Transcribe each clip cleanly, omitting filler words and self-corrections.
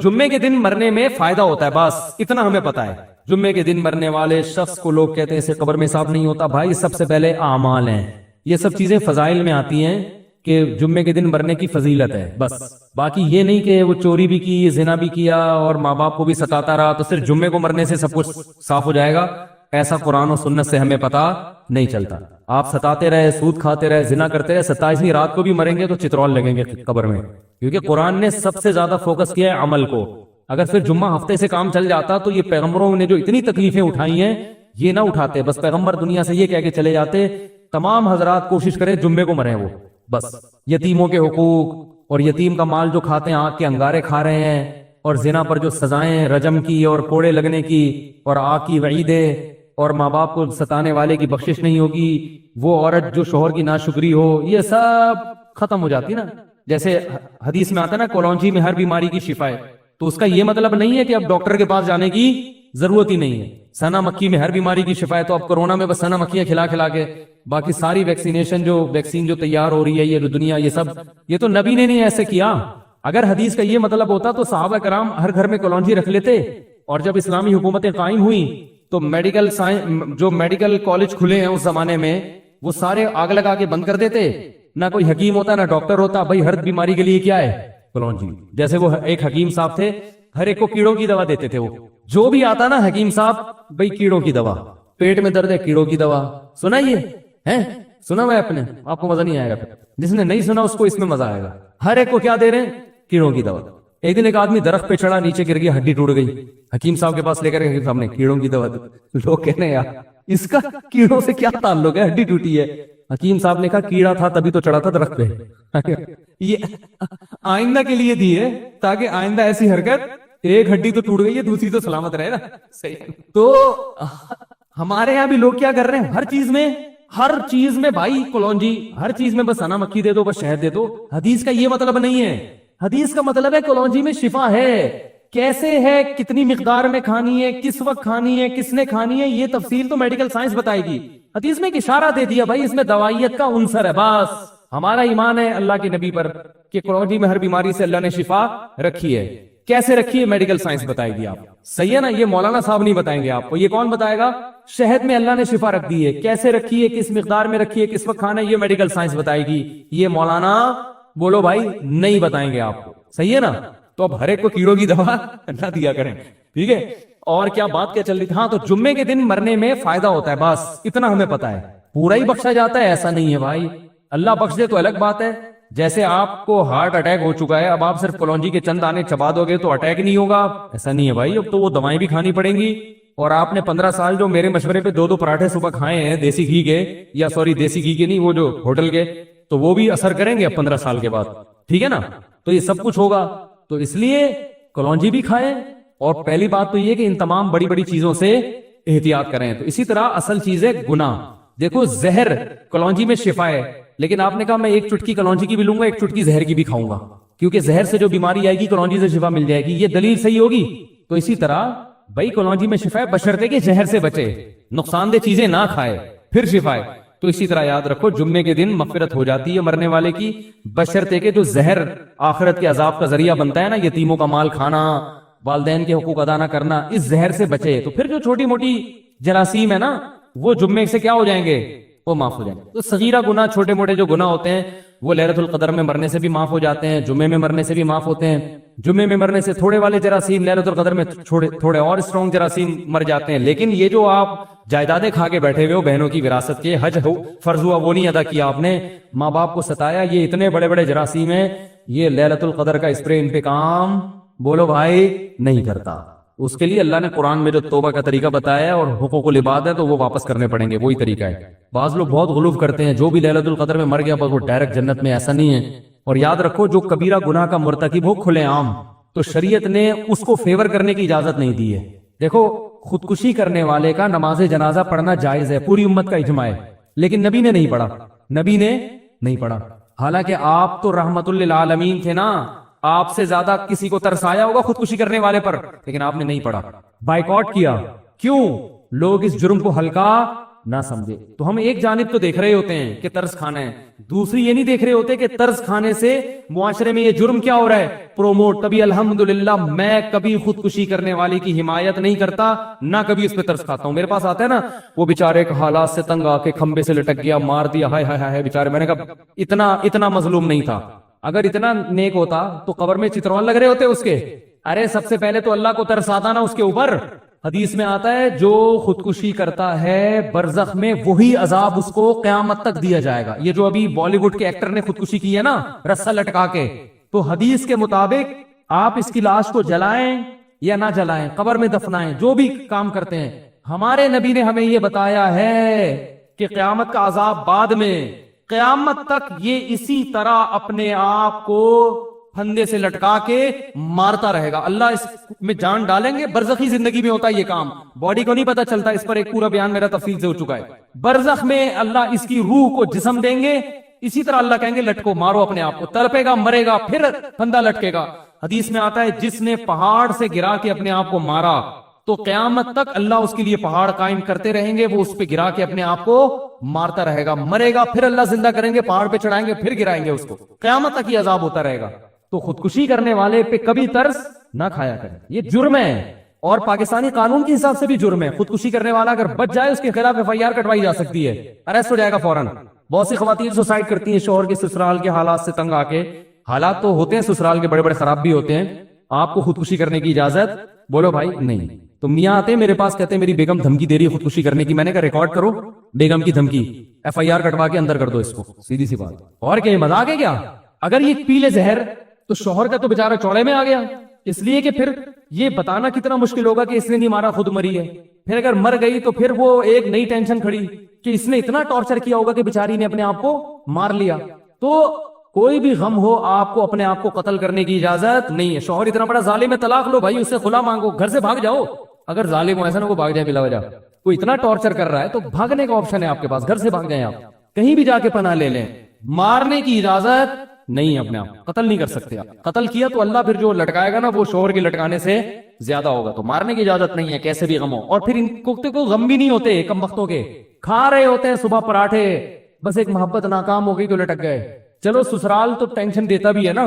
جمعے کے دن مرنے میں فائدہ ہوتا ہے، بس اتنا ہمیں پتا ہے۔ جمعے کے دن مرنے والے شخص کو لوگ کہتے ہیں اسے قبر میں حساب نہیں ہوتا۔ بھائی سب سے پہلے اعمال ہیں، یہ سب چیزیں فضائل میں آتی ہیں کہ جمعے کے دن مرنے کی فضیلت ہے، بس باقی یہ نہیں کہ وہ چوری بھی کی، زنا بھی کیا اور ماں باپ کو بھی ستاتا رہا تو صرف جمعے کو مرنے سے سب کچھ صاف ہو جائے گا، ایسا قرآن و سنت سے ہمیں پتا نہیں چلتا۔ آپ ستاتے رہے، سود کھاتے رہے، زنا کرتے رہے، 27ویں رات کو بھی مریں گے تو چترول لگیں گے قبر میں، کیونکہ قرآن نے سب سے زیادہ فوکس کیا ہے عمل کو۔ اگر پھر جمعہ ہفتے سے کام چل جاتا تو یہ پیغمبروں نے جو اتنی تکلیفیں اٹھائی ہیں یہ نہ اٹھاتے، بس پیغمبر دنیا سے یہ کہہ کے چلے جاتے تمام حضرات کوشش کریں جمعے کو مریں، وہ بس یتیموں کے حقوق اور یتیم کا مال جو کھاتے ہیں آگ کے انگارے کھا رہے ہیں، اور زنا پر جو سزائیں ہیں رجم کی اور کوڑے لگنے کی اور آگ کی وعیدیں، اور ماں باپ کو ستانے والے کی بخشش نہیں ہوگی، وہ عورت جو شوہر کی ناشکری ہو، یہ سب ختم ہو جاتی نا۔ جیسے حدیث میں آتا ہے نا کولونجی میں ہر بیماری کی شفا ہے، تو اس کا یہ مطلب نہیں ہے کہ اب ڈاکٹر کے پاس جانے کی ضرورت ہی نہیں ہے۔ سنا مکھی میں ہر بیماری کی شفا ہے، تو اب کورونا میں بس سنا مکھیاں کھلا کھلا کے باقی ساری ویکسین جو تیار ہو رہی ہے یہ دنیا، یہ سب یہ تو نبی نے نہیں ایسے کیا۔ اگر حدیث کا یہ مطلب ہوتا تو صحابہ کرام ہر گھر میں کولونجی رکھ لیتے، اور جب اسلامی حکومتیں قائم ہوئی تو میڈیکل کالج کھلے ہیں اس زمانے میں وہ سارے آگ لگا کے بند کر دیتے، نہ کوئی حکیم ہوتا نہ ڈاکٹر ہوتا، بھائی ہر بیماری کے لیے کیا ہے کولونجی۔ جیسے وہ ایک حکیم صاحب تھے، ہر ایک کو کیڑوں کی دوا دیتے تھے، وہ جو بھی آتا نا حکیم صاحب، بھائی کیڑوں کی دوا، پیٹ میں درد ہے کیڑوں کی دوا، سنا یہ ہے؟ سنا میں اپنے آپ کو مزہ نہیں آئے گا، جس نے نہیں سنا اس کو اس میں مزہ آئے گا۔ ہر ایک کو کیا دے رہے ہیں؟ کیڑوں کی دوا۔ ایک دن ایک آدمی درخت پہ چڑھا، نیچے گر گیا، ہڈی ٹوٹ گئی، حکیم صاحب کے پاس لے کر حکیم صاحب نے کیڑوں کی دوا دی۔ لوگ کہنے ہیں یار اس کا کیڑوں سے کیا تعلق ہے، ہڈی ٹوٹی ہے۔ حکیم صاحب نے کہا کیڑا تھا تبھی تو چڑھا تھا درخت پہ، یہ آئندہ کے لیے دی ہے تاکہ آئندہ ایسی حرکت، ایک ہڈی تو ٹوٹ گئی ہے دوسری تو سلامت رہے نا، صحیح۔ تو ہمارے یہاں بھی لوگ کیا کر رہے ہیں، ہر چیز میں بھائی کولونجی، ہر چیز میں بس سنا مکھی دے دو، بس شہد دے دو۔ حدیث کا یہ مطلب نہیں ہے، حدیث کا مطلب ہے کولونجی میں شفا ہے، کیسے ہے، کتنی مقدار میں کھانی ہے، کس وقت کھانی ہے، کس نے کھانی ہے، یہ تفصیل تو میڈیکل سائنس بتائے گی۔ حدیث میں ایک اشارہ دے دیا بھائی اس میں دوائیت کا عنصر ہے، بس ہمارا ایمان ہے اللہ کے نبی پر کہ کولونجی میں ہر بیماری سے اللہ نے شفا رکھی ہے۔ کیسے رکھی ہے میڈیکل سائنس بتائے گی، آپ صحیح ہے نا، یہ مولانا صاحب نہیں بتائیں گے آپ کو، یہ کون بتائے گا؟ شہد میں اللہ نے شفا رکھ دی ہے، کیسے رکھی ہے، کس مقدار میں رکھی ہے، کس وقت کھانا ہے، یہ میڈیکل سائنس بتائے گی، یہ مولانا بولو بھائی نہیں بتائیں گے آپ کو، صحیح ہے نا۔ تو اب ہر ایک کو کیڑوں کی دوا نہ دیا کریں، ٹھیک ہے۔ اور کیا بات کیا چل رہی تھی، ہاں، تو جمعے کے دن مرنے میں فائدہ ہوتا ہے، بس اتنا ہمیں پتا ہے، پورا ہی بخشا جاتا ہے ایسا نہیں ہے بھائی، اللہ بخش دے تو الگ بات ہے۔ جیسے آپ کو ہارٹ اٹیک ہو چکا ہے، اب آپ صرف کولونجی کے چند دانے چبا دو گے تو اٹیک نہیں ہوگا، ایسا نہیں ہے بھائی، اب تو وہ دوائیں بھی کھانی پڑیں گی۔ اور آپ نے 15 سال جو میرے مشورے پہ 2 پراٹھے صبح کھائے ہیں دیسی گھی کے، یا سوری دیسی گھی کے نہیں، وہ جو ہوٹل کے، تو وہ بھی اثر کریں گے اب 15 سال کے بعد، ٹھیک ہے نا۔ تو یہ سب کچھ ہوگا، تو اس لیے کولونجی بھی کھائیں، اور پہلی بات تو یہ کہ ان تمام بڑی بڑی چیزوں سے احتیاط کریں۔ تو اسی طرح اصل چیز ہے گناہ، دیکھو زہر کولونجی میں شفا ہے، لیکن آپ نے کہا میں ایک چٹکی کولونجی کی بھی لوں گا، ایک چٹکی زہر کی بھی کھاؤں گا، کیونکہ زہر سے جو بیماری آئے گی کولونجی سے شفا مل جائے گی، یہ دلیل صحیح ہوگی۔ تو اسی طرح بھائی کولونجی میں شفا ہے، بشرطے کہ زہر سے بچے، نقصان دہ چیزیں نہ کھائے، پھر شفا ہے۔ تو اسی طرح یاد رکھو جمعے کے دن مغفرت ہو جاتی ہے مرنے والے کی، بشرطے کہ جو زہر آخرت کے عذاب کا ذریعہ بنتا ہے نا، یتیموں کا مال کھانا، والدین کے حقوق ادا نہ کرنا، اس زہر سے بچے۔ تو پھر جو چھوٹی موٹی جراثیم ہے نا، وہ جمعے سے کیا ہو جائیں گے، وہ معاف ہو جائیں گے۔ تو صغیرہ گناہ، چھوٹے موٹے جو گناہ ہوتے ہیں وہ لیلۃ القدر میں مرنے سے بھی معاف ہو جاتے ہیں، جمعے میں مرنے سے بھی معاف ہوتے ہیں۔ جمعے میں مرنے سے تھوڑے والے جراثیم لیلۃ القدر میں تھوڑے اور اسٹرانگ جراثیم مر جاتے ہیں۔ لیکن یہ جو آپ جائیدادیں کھا کے بیٹھے ہوئے ہو بہنوں کی وراثت کے، حج فرض ہوا وہ نہیں ادا کیا آپ نے، ماں باپ کو ستایا، یہ اتنے بڑے بڑے جراثیم ہیں، یہ لیلۃ القدر کا اسپرے ان پہ کام بولو بھائی نہیں کرتا۔ اس کے لیے اللہ نے قرآن میں جو توبہ کا طریقہ بتایا ہے، اور حقوق العباد ہے تو وہ واپس کرنے پڑیں گے، وہی طریقہ ہے۔ بعض لوگ بہت غلوف کرتے ہیں، جو بھی لیلۃ القدر میں مر گیا بس وہ ڈائریکٹ جنت میں، ایسا نہیں ہے۔ اور یاد رکھو جو کبیرہ گناہ کا مرتکب ہو کھلے عام، تو شریعت نے اس کو فیور کرنے کی اجازت نہیں دی ہے۔ دیکھو خودکشی کرنے والے کا نماز جنازہ پڑھنا جائز ہے، پوری امت کا اجماع ہے، لیکن نبی نے نہیں پڑھا، نبی نے نہیں پڑھا۔ حالانکہ آپ تو رحمت للعالمین تھے نا، آپ سے زیادہ کسی کو ترس آیا ہوگا خودکشی کرنے والے پر، لیکن آپ نے نہیں پڑھا، بائیکاٹ کیا۔ کیوں؟ لوگ اس جرم کو ہلکا نہ سمجھے. تو ہم ایک جانب تو دیکھ رہے ہوتے ہیں کہ طرز کھانا ہے, دوسری یہ نہیں دیکھ رہے ہوتے کہ طرز کھانے سے معاشرے میں یہ جرم کیا ہو رہا ہے, پروموٹ. کبھی الحمدللہ میں کبھی خودکشی کرنے والے کی حمایت نہیں کرتا, نہ کبھی اس پہ طرز کھاتا ہوں. میرے پاس آتا ہے نا وہ بیچارے حالات سے تنگ آ کے کھمبے سے لٹک گیا, مار دیا, ہائے ہائے ہائے بیچارے. میں نے کہا اتنا مظلوم نہیں تھا. اگر اتنا نیک ہوتا تو قبر میں چترون لگ رہے ہوتے اس کے. ارے سب سے پہلے تو اللہ کو ترس آتا نا اس کے اوپر. حدیث میں آتا ہے جو خودکشی کرتا ہے برزخ میں وہی عذاب اس کو قیامت تک دیا جائے گا. یہ جو ابھی بالی ووڈ کے ایکٹر نے خودکشی کی ہے نا رسا لٹکا کے, تو حدیث کے مطابق آپ اس کی لاش کو جلائیں یا نہ جلائیں, قبر میں دفنائیں, جو بھی کام کرتے ہیں, ہمارے نبی نے ہمیں یہ بتایا ہے کہ قیامت کا عذاب بعد میں, قیامت تک یہ اسی طرح اپنے آپ کو پھندے سے لٹکا کے مارتا رہے گا. اللہ اس میں جان ڈالیں گے. برزخی زندگی میں ہوتا ہے یہ کام, باڈی کو نہیں پتا چلتا. اس پر ایک پورا بیان میرا تفصیل سے ہو چکا ہے. برزخ میں اللہ اس کی روح کو جسم دیں گے, اسی طرح اللہ کہیں گے لٹکو, مارو اپنے آپ کو. تڑپے گا, مرے گا, پھر پھندا لٹکے گا. حدیث میں آتا ہے جس نے پہاڑ سے گرا کے اپنے آپ کو مارا تو قیامت تک اللہ اس کے لیے پہاڑ قائم کرتے رہیں گے, وہ اس پہ گرا کے اپنے آپ کو مارتا رہے گا. مرے گا, پھر اللہ زندہ کریں گے, پہاڑ پہ چڑھائیں گے, پھر گرائیں گے اس کو. قیامت تک یہ عذاب ہوتا رہے گا. تو خودکشی کرنے والے پہ کبھی ترس نہ کھایا کریں, یہ جرم ہے. اور پاکستانی قانون کے حساب سے بھی جرم ہے. خودکشی کرنے والا اگر بچ جائے اس کے خلاف FIR کٹوائی جا سکتی ہے, اریسٹ ہو جائے گا فوراً. بہت سی خواتین سوسائڈ کرتی ہیں شوہر کے سسرال کے حالات سے تنگ آ کے. حالات تو ہوتے ہیں سسرال کے بڑے بڑے خراب بھی ہوتے ہیں. آپ کو خودکشی کرنے کی اجازت, بولو بھائی نہیں. تو میاں آتے ہیں میرے پاس, کہتے ہیں میری بیگم دھمکی دے رہی ہے خودکشی کرنے کی. میں نے کہا ریکارڈ کرو بیگم کی دھمکی, FIR کٹوا کے اندر کر دو اس کو, سیدھی سی بات. اور کیا مذاق ہے کیا؟ اگر یہ پی لے زہر تو شوہر کا تو بیچارہ چوڑے میں آ گیا, اس لیے کہ پھر یہ بتانا کتنا مشکل ہوگا کہ اس نے نہیں مارا, خود مری ہے. پھر اگر مر گئی تو پھر وہ ایک نئی ٹینشن کھڑی کہ اس نے اتنا ٹارچر کیا ہوگا کہ بیچاری نے اپنے آپ کو مار لیا. تو کوئی بھی غم ہو آپ کو اپنے آپ کو قتل کرنے کی اجازت نہیں ہے. شوہر اتنا بڑا ظالم ہے, طلاق لو بھائی, اس سے خلا مانگو, گھر سے بھاگ جاؤ. اگر ظالم ہو ایسا نہ کو بھاگ جائے بلا وجہ, کوئی اتنا ٹارچر کر رہا ہے تو بھاگنے کا آپشن ہے آپ کے پاس, گھر سے بھاگ جائیں, آپ کہیں بھی جا کے پناہ لے لیں. مارنے کی اجازت نہیں ہے, اپنے آپ قتل نہیں کر سکتے آپ. قتل کیا تو اللہ پھر جو لٹکائے گا نا وہ شوہر کے لٹکانے سے زیادہ ہوگا. تو مارنے کی اجازت نہیں ہے کیسے بھی غم ہو. اور پھر ان کو غم بھی نہیں ہوتے, کم وقتوں کے کھا رہے ہوتے ہیں صبح پراٹھے, بس ایک محبت ناکام ہو گئی تو لٹک گئے. چلو سسرال تو ٹینشن دیتا بھی ہے نا,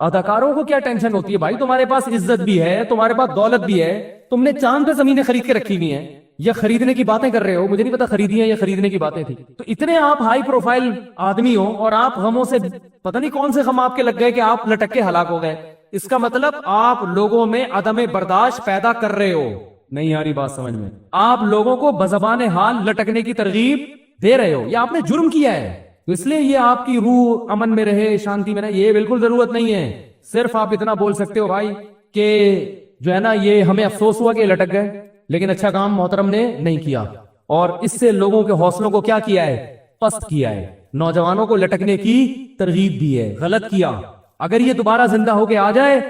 اداکاروں کو کیا ٹینشن ہوتی ہے بھائی, تمہارے پاس عزت بھی ہے, تمہارے پاس دولت بھی ہے, تم نے چاند پہ زمینیں خرید کے رکھی ہوئی ہیں, یا خریدنے کی باتیں کر رہے ہو, مجھے نہیں پتا خریدی ہیں یا خریدنے کی باتیں تھی. تو اتنے آپ ہائی پروفائل آدمی ہو اور آپ غموں سے پتہ نہیں کون سے غم آپ کے لگ گئے کہ آپ لٹک کے ہلاک ہو گئے. اس کا مطلب آپ لوگوں میں عدم برداشت پیدا کر رہے ہو. نہیں آ رہی بات سمجھ میں؟ آپ لوگوں کو بزبان حال لٹکنے کی ترغیب دے رہے ہو, یہ آپ نے جرم کیا ہے. تو اس لیے یہ آپ کی روح امن میں رہے, شانتی میں رہے, یہ بالکل ضرورت نہیں ہے. صرف آپ اتنا بول سکتے ہو بھائی کہ جو ہے نا یہ ہمیں افسوس ہوا کہ لٹک گئے, لیکن اچھا کام محترم نے نہیں کیا, اور اس سے لوگوں کے حوصلوں کو کیا کیا ہے, پست کیا ہے. نوجوانوں کو لٹکنے کی ترغیب دی ہے, غلط کیا. اگر یہ دوبارہ زندہ ہو کے آ جائے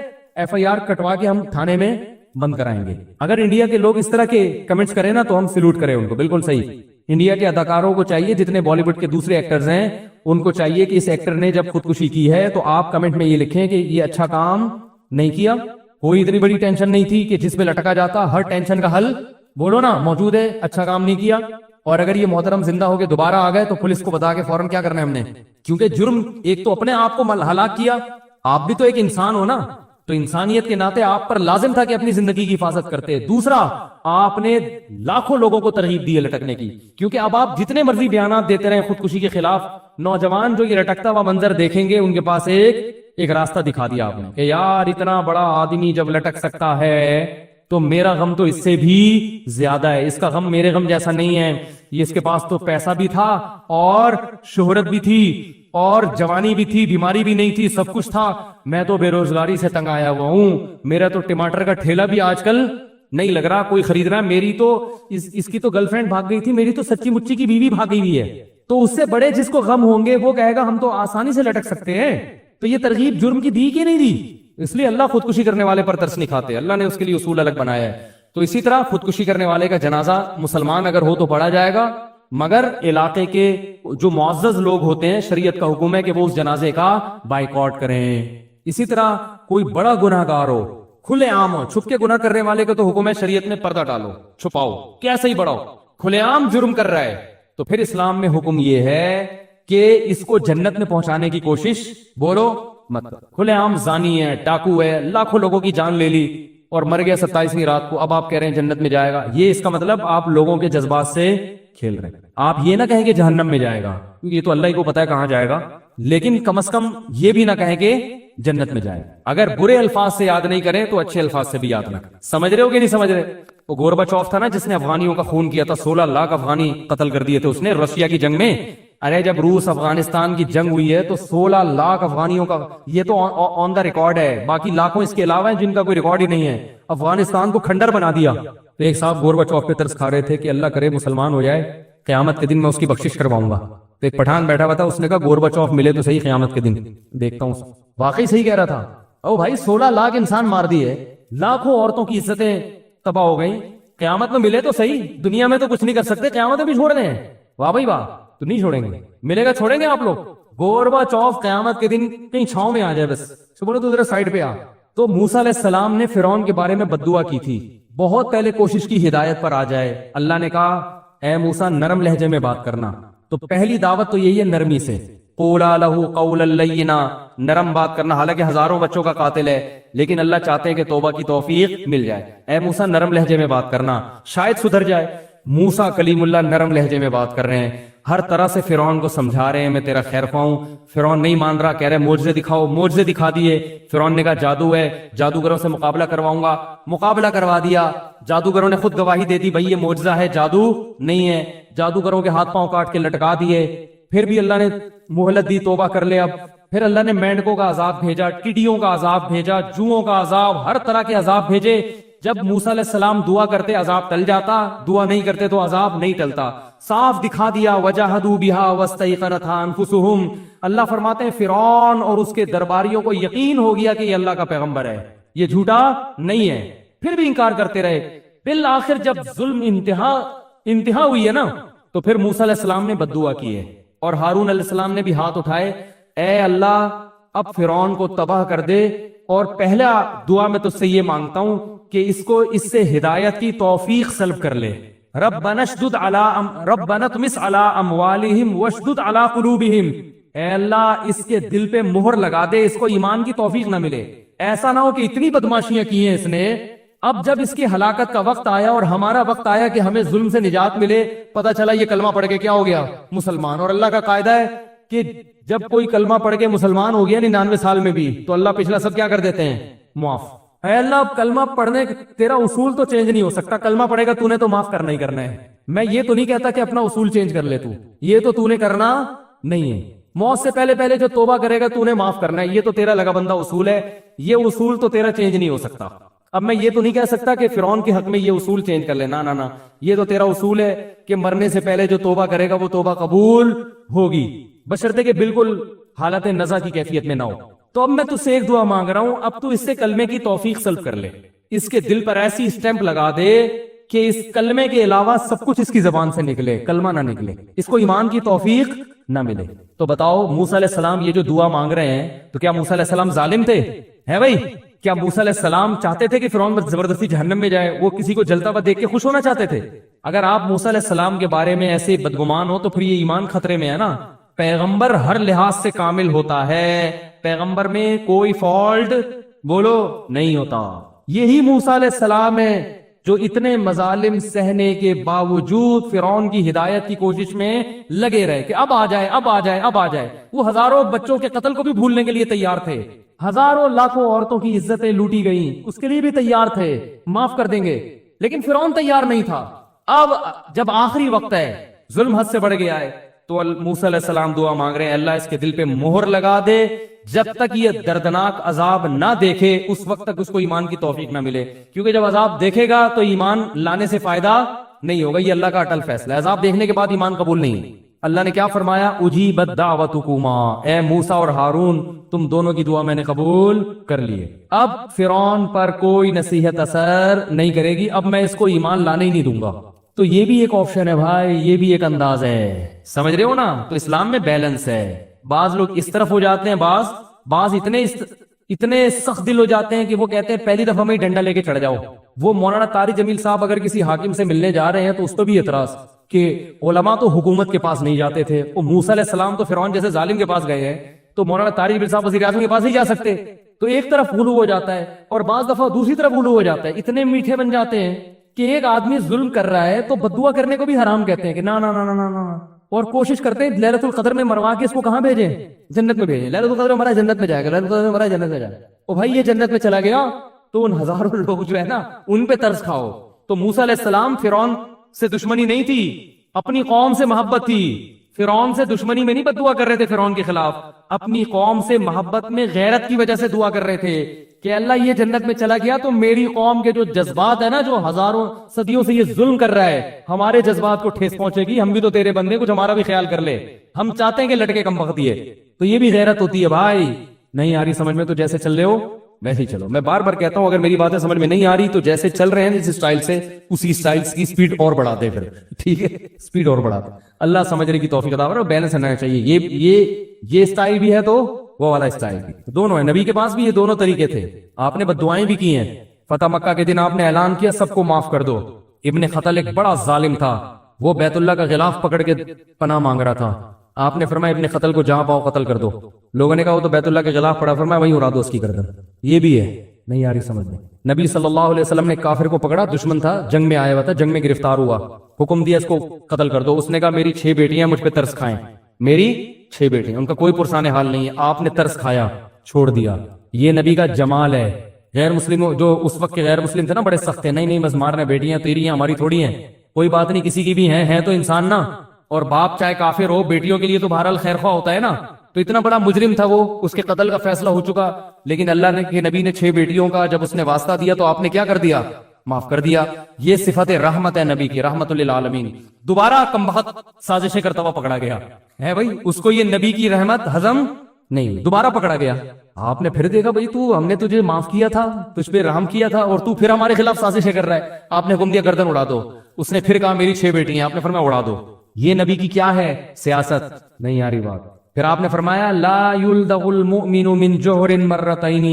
FIR کٹوا کے ہم تھانے میں بند کرائیں گے. اگر انڈیا کے لوگ اس طرح کے کمنٹس کریں نا تو ہم سلوٹ کریں ان کو, بالکل صحیح. انڈیا کے اداکاروں کو چاہیے, جتنے بالی ووڈ کے دوسرے ایکٹرز ہیں ان کو چاہیے کہ اس ایکٹر نے جب خودکشی کی ہے تو آپ کمنٹ میں یہ لکھیں کہ یہ اچھا کام نہیں کیا, کوئی اتنی بڑی ٹینشن نہیں تھی کہ جس پہ لٹکا جاتا, ہر ٹینشن کا حل بولو نا موجود ہے, اچھا کام نہیں کیا. اور اگر یہ محترم زندہ ہو کے دوبارہ آ گئے تو پولیس کو بتا کے فوراً کیا کرنا ہے ہم نے, کیونکہ جرم ایک تو اپنے آپ کو ہلاک کیا, آپ بھی تو ایک انسان ہو نا, تو انسانیت کے ناطے آپ پر لازم تھا کہ اپنی زندگی کی حفاظت کرتے. دوسرا, آپ نے لاکھوں لوگوں کو ترغیب دی ہے لٹکنے کی, کیونکہ اب آپ جتنے مرضی بیانات دیتے رہے خودکشی کے خلاف, نوجوان جو یہ لٹکتا ہوا منظر دیکھیں گے ان کے پاس ایک راستہ دکھا دیا آپ نے کہ یار اتنا بڑا آدمی جب لٹک سکتا ہے تو میرا غم تو اس سے بھی زیادہ ہے, اس کا غم میرے غم جیسا نہیں ہے. یہ اس کے پاس تو پیسہ بھی تھا اور شہرت بھی تھی اور جوانی بھی تھی, بیماری بھی نہیں تھی, سب کچھ تھا. میں تو بے روزگاری سے تنگ آیا ہوا ہوں, میرا تو ٹماٹر کا ٹھیلا بھی آج کل نہیں لگ رہا کوئی خرید رہا. میری تو اس کی تو گرل فرینڈ بھاگ گئی تھی, میری تو سچی مچی کی بیوی بھاگ گئی ہوئی ہے. تو اس سے بڑے جس کو غم ہوں گے وہ کہے گا ہم تو آسانی سے لٹک سکتے ہیں. تو یہ ترغیب جرم کی دی کہ نہیں دی؟ اس لیے اللہ خودکشی کرنے والے پر ترس نہیں کھاتے, اللہ نے اس کے لیے اصول الگ بنایا ہے. تو اسی طرح خودکشی کرنے والے کا جنازہ مسلمان اگر ہو تو پڑھا جائے گا, مگر علاقے کے جو معزز لوگ ہوتے ہیں شریعت کا حکم ہے کہ وہ اس جنازے کا بائیکاٹ کریں. اسی طرح کوئی بڑا گناہ گار ہو, کھلے عام ہو, چھپ کے گناہ کرنے والے کا تو حکم ہے شریعت میں پردہ ڈالو, چھپاؤ, کیسے ہی بڑا ہو, کھلے عام جرم کر رہا ہے تو پھر اسلام میں حکم یہ ہے کہ اس کو جنت میں پہنچانے کی کوشش بولو مت کرو. کھلے عام زانی ہے، ڈاکو ہے، لاکھوں لوگوں کی جان لے لی اور مر گیا 27ویں رات کو، اب آپ کہہ رہے ہیں جنت میں جائے گا. یہ اس کا مطلب آپ لوگوں کے جذبات سے کھیل رہے ہیں. آپ یہ نہ کہیں کہ جہنم میں جائے گا، کیونکہ یہ تو اللہ ہی کو پتا ہے کہاں جائے گا، لیکن کم از کم یہ بھی نہ کہیں کہ جنت میں جائے. اگر برے الفاظ سے یاد نہیں کریں تو اچھے الفاظ سے بھی یاد نہ کریں. سمجھ رہے ہو کہ نہیں سمجھ رہے؟ وہ گورباچوف تھا نا جس نے افغانیوں کا خون کیا تھا، 16 لاکھ افغانی قتل کر دیے تھے اس نے رشیا کی جنگ میں. ارے جب روس افغانستان کی جنگ ہوئی ہے تو 16 لاکھ افغانیوں کا، یہ تو آن دا ریکارڈ ہے، باقی لاکھوں اس کے علاوہ ہیں جن کا کوئی ریکارڈ ہی نہیں ہے. افغانستان کو کھنڈر بنا دیا. تو ایک صاحب گورباچوف پہ ترس کھا رہے تھے کہ اللہ کرے مسلمان ہو جائے، قیامت کے دن میں اس کی بخشش کرواؤں گا. تو ایک پٹھان بیٹھا ہوا تھا، اس نے کہا گورباچوف ملے تو صحیح قیامت کے دن دیکھتا ہوں. واقعی صحیح کہہ رہا تھا. او بھائی 16 لاکھ انسان مار دیے، لاکھوں عورتوں کی عزتیں تباہ ہو گئیں، قیامت میں ملے تو صحیح. دنیا میں تو کچھ نہیں کر سکتے، قیامت میں بھی چھوڑ دیں. واہ بھائی واہ. تو نہیں چھوڑیں گے، ملے گا چھوڑیں گے آپ لوگ؟ گورباچوف قیامت کے دن کہیں چھاؤں میں آ جائے بس، بولو تو ذرا سائڈ پہ آ. تو موسیٰ علیہ السلام نے فرعون کے بارے میں بد دعا کی تھی، بہت پہلے کوشش کی ہدایت پر آ جائے. اللہ نے کہا اے موسیٰ نرم لہجے میں بات کرنا. تو پہلی دعوت تو یہی ہے نرمی سے، قولا لہ قولا لینا، نرم بات کرنا. حالانکہ ہزاروں بچوں کا قاتل ہے، لیکن اللہ چاہتے ہیں کہ توبہ کی توفیق مل جائے. اے موسیٰ نرم لہجے میں بات کرنا، شاید سدھر جائے. موسیٰ کلیم اللہ نرم لہجے میں بات کر رہے ہیں، ہر طرح سے فرعون کو سمجھا رہے ہیں میں تیرا خیر خواہ ہوں. فرعون نہیں مان رہا، کہہ رہے معجزے دکھاؤ. معجزے دکھا دیے. فرعون نے کہا جادو ہے، جادوگروں سے مقابلہ کرواؤں گا. مقابلہ کروا دیا. جادوگروں نے خود گواہی دے دی بھائی یہ معجزہ ہے، جادو نہیں ہے. جادوگروں کے ہاتھ پاؤں کاٹ کے لٹکا دیے. پھر بھی اللہ نے مہلت دی، توبہ کر لے اب. پھر اللہ نے مینڈکوں کا عذاب بھیجا، ٹڈیوں کا عذاب بھیجا، جوؤں کا عذاب، ہر طرح کے عذاب بھیجے. جب موسیٰ علیہ السلام دعا کرتے عذاب ٹل جاتا، دعا نہیں کرتے تو عذاب نہیں ٹلتا. صاف دکھا دیا وجاہدوا بہا واستیقنتھا انفسہم. اللہ فرماتے ہیں فرعون اور اس کے درباریوں کو یقین ہو گیا کہ یہ اللہ کا پیغمبر ہے، یہ جھوٹا نہیں ہے، پھر بھی انکار کرتے رہے. بالآخر جب ظلم انتہا ہوئی ہے نا، تو پھر موسیٰ علیہ السلام نے بد دعا کی ہے، اور ہارون علیہ السلام نے بھی ہاتھ اٹھائے، اے اللہ اب فرعون کو تباہ کر دے، اور پہلا دعا میں تجھ سے یہ مانگتا ہوں کہ اس کو اس سے ہدایت کی توفیق سلب کر لے. ربنا اطمس علی اموالہم واشدد علی قلوبہم. اے اللہ اس کے دل پہ مہر لگا دے، اس کو ایمان کی توفیق نہ ملے. ایسا نہ ہو کہ اتنی بدماشیاں کی ہیں اس نے، اب جب اس کی ہلاکت کا وقت آیا اور ہمارا وقت آیا کہ ہمیں ظلم سے نجات ملے، پتہ چلا یہ کلمہ پڑھ کے کیا ہو گیا؟ مسلمان. اور اللہ کا قاعدہ ہے کہ جب کوئی کلمہ پڑھ کے مسلمان ہو گیا 99 سال میں بھی، تو اللہ پچھلا سب کیا کر دیتے ہیں؟ معاف. اے اللہ اب کلمہ پڑھنے تیرا اصول تو چینج نہیں ہو سکتا، کلمہ پڑھے گا تو نے تو معاف کرنا ہی کرنا ہے. میں یہ تو نہیں کہتا کہ اپنا اصول چینج کر لے، یہ تو نے کرنا نہیں ہے. موت سے پہلے جو توبہ کرے گا تو نے معاف کرنا ہے، یہ تو تیرا لگا بندہ اصول ہے. یہ اصول تو تیرا چینج نہیں ہو سکتا. اب میں یہ تو نہیں کہہ سکتا کہ فرعون کے حق میں یہ اصول چینج کر لے، نہ، یہ تو تیرا اصول ہے کہ مرنے سے پہلے جو توبہ کرے گا وہ توبہ قبول ہوگی، بشرطے کہ بالکل حالت نزع کی کیفیت میں نہ ہو. تو اب میں تجھ سے ایک دعا مانگ رہا ہوں، اب تو اس سے کلمے کی توفیق سلب کر لے، اس کے دل پر ایسی اسٹیمپ لگا دے کہ اس کلمے کے علاوہ سب کچھ اس کی زبان سے نکلے، کلمہ نہ نکلے، اس کو ایمان کی توفیق نہ ملے. تو بتاؤ موسیٰ علیہ السلام یہ جو دعا مانگ رہے ہیں، تو کیا موسیٰ علیہ السلام ظالم تھے؟ ہے بھائی؟ کیا موسیٰ علیہ السلام چاہتے تھے کہ فرعون زبردستی جہنم میں جائے؟ وہ کسی کو جلتا ہوا دیکھ کے خوش ہونا چاہتے تھے؟ اگر آپ موسیٰ علیہ السلام کے بارے میں ایسے بدگمان ہو تو پھر یہ ایمان خطرے میں ہے نا. پیغمبر ہر لحاظ سے کامل ہوتا ہے، پیغمبر میں کوئی فالٹ بولو نہیں ہوتا. یہی موسیٰ علیہ السلام ہے جو اتنے مظالم سہنے کے باوجود فرعون کی ہدایت کی کوشش میں لگے رہے کہ اب آ جائے اب آ جائے اب آ جائے. وہ ہزاروں بچوں کے قتل کو بھی بھولنے کے لیے تیار تھے، ہزاروں لاکھوں عورتوں کی عزتیں لوٹی گئیں، اس کے لیے بھی تیار تھے، معاف کر دیں گے. لیکن فرعون تیار نہیں تھا. اب جب آخری وقت ہے، ظلم حد سے بڑھ گیا ہے، تو موسیٰ علیہ السلام دعا مانگ رہے ہیں اللہ اس کے دل پہ مہر لگا دے، جب تک یہ دردناک عذاب نہ دیکھے اس وقت تک اس کو ایمان کی توفیق نہ ملے. کیونکہ جب عذاب دیکھے گا تو ایمان لانے سے فائدہ نہیں ہوگا، یہ اللہ کا اٹل فیصلہ ہے. عذاب دیکھنے کے بعد ایمان قبول نہیں. اللہ نے کیا فرمایا؟ اجیبت دعوتکما، اے موسیٰ اور ہارون تم دونوں کی دعا میں نے قبول کر لیے. اب فرعون پر کوئی نصیحت اثر نہیں کرے گی، اب میں اس کو ایمان لانے ہی نہیں دوں گا. تو یہ بھی ایک آپشن ہے بھائی، یہ بھی ایک انداز ہے، سمجھ رہے ہو نا؟ تو اسلام میں بیلنس ہے. بعض لوگ اس طرف ہو جاتے ہیں، بعض اتنے سخت دل ہو جاتے ہیں کہ وہ کہتے ہیں پہلی دفعہ میں ہی ڈنڈا لے کے چڑھ جاؤ. وہ مولانا طارق جمیل صاحب اگر کسی حاکم سے ملنے جا رہے ہیں تو اس کو بھی اعتراض، کہ علماء تو حکومت کے پاس نہیں جاتے تھے، وہ موسیٰ علیہ السلام تو فرعون جیسے ظالم کے پاس گئے ہیں، تو مولانا طارق بن صاحب وزیر اعظم کے پاس نہیں جا سکتے. تو ایک طرف غلو ہو جاتا ہے اور بعض دفعہ دوسری طرف غلو ہو جاتا ہے. اتنے میٹھے بن جاتے ہیں کہ ایک آدمی ظلم کر رہا ہے تو بددعا کرنے کو بھی حرام کہتے ہیں کہ نا نا نا نا نا نا، اور کوشش کرتے ہیں لیلۃ القدر میں مروا کے اس کو کہاں بھیجیں؟ جنت میں بھیجیں. لیلۃ القدر میں مرا جنت میں جائے گا، لیلۃ القدر میں مرا جنت میں جائے گا. او بھائی یہ جنت میں چلا گیا تو ان ہزاروں لوگ جو ہے نا ان پہ ترس کھاؤ. تو موسیٰ علیہ السلام فرعون سے دشمنی نہیں تھی، اپنی قوم سے محبت تھی. فرعون سے دشمنی میں نہیں بد دعا کر رہے تھے فرعون کے خلاف، اپنی قوم سے محبت میں غیرت کی وجہ سے دعا کر رہے تھے کہ اللہ یہ جنت میں چلا گیا تو میری قوم کے جو جذبات ہے نا، جو ہزاروں صدیوں سے یہ ظلم کر رہا ہے، ہمارے جذبات کو ٹھیس پہنچے گی. ہم بھی تو تیرے بندے، کچھ ہمارا بھی خیال کر لے. ہم چاہتے ہیں کہ لٹکے کم بختی ہے. تو یہ بھی غیرت ہوتی ہے بھائی. نہیں آ رہی سمجھ میں تو جیسے چل رہے ہو ویسے ہی چلو. میں بار بار کہتا ہوں اگر میری باتیں سمجھ میں نہیں آ رہی تو جیسے چل رہے ہیں جس سٹائل سے، اسی سٹائل کی سپیڈ اور بڑھا دے پھر، ٹھیک ہے؟ سپیڈ اور بڑھا دے. اللہ سمجھنے کی توفیق عطا فرمائے. بیلنس رہنا چاہیے. یہ سٹائل بھی ہے تو وہ والا سٹائل بھی، دونوں ہے. نبی کے پاس بھی یہ دونوں طریقے تھے. آپ نے بددعائیں بھی کی ہیں. فتح مکہ کے دن آپ نے اعلان کیا سب کو معاف کر دو. ابن خطل ایک بڑا ظالم تھا، وہ بیت اللہ کا غلاف پکڑ کے پناہ مانگ رہا تھا. آپ نے فرمایا ابن قتل کو جہاں پاؤ قتل کر دو. لوگوں نے کہا وہ تو بیت اللہ کے خلاف پڑا، فرمایا وہیں اڑا دو اس کی گردن. یہ بھی ہے. نہیں آ رہی سمجھ میں. نبی صلی اللہ علیہ وسلم نے کافر کو پکڑا، دشمن تھا، جنگ میں آیا ہوا تھا، جنگ میں گرفتار ہوا، حکم دیا اس کو قتل کر دو. اس نے کہا میری 6 بیٹیاں مجھ پہ ترس کھائیں، میری 6 بیٹیاں، ان کا کوئی پرسان حال نہیں ہے. آپ نے ترس کھایا، چھوڑ دیا. یہ نبی کا جمال ہے. غیر مسلم جو اس وقت کے غیر مسلم تھے نا بڑے سخت ہیں، نہیں بس مارنا، بیٹیاں تیری ہیں ہماری تھوڑی ہیں، کوئی بات نہیں کسی کی بھی ہیں تو انسان نا. اور باپ چاہے کافر ہو، بیٹیوں کے لیے تو بہرحال خیر خواہ ہوتا ہے نا. تو اتنا بڑا مجرم تھا وہ، اس کے قتل کا فیصلہ ہو چکا، لیکن اللہ نے کہ نبی نے 6 بیٹیوں کا جب اس نے واسطہ دیا تو آپ نے کیا کر دیا؟ معاف کر دیا. یہ صفت رحمت ہے نبی کی، رحمت للعالمین. دوبارہ کم بخت سازشیں کرتا ہوا پکڑا گیا ہے بھائی، اس کو یہ نبی کی رحمت ہضم نہیں، دوبارہ پکڑا گیا. آپ نے پھر دیکھا بھائی تو ہم نے تجھے معاف کیا تھا، تجھ پہ رحم کیا تھا، اور تو پھر ہمارے خلاف سازشیں کر رہا ہے. آپ نے حکم دیا گردن اڑا دو. اس نے پھر کہا میری 6 بیٹیاں، آپ نے فرمایا اڑا دو. یہ نبی کی کیا ہے؟ سیاست. نہیں آ رہی بات. پھر آپ نے فرمایا لا یلدغ المؤمن من جوہر مرتین،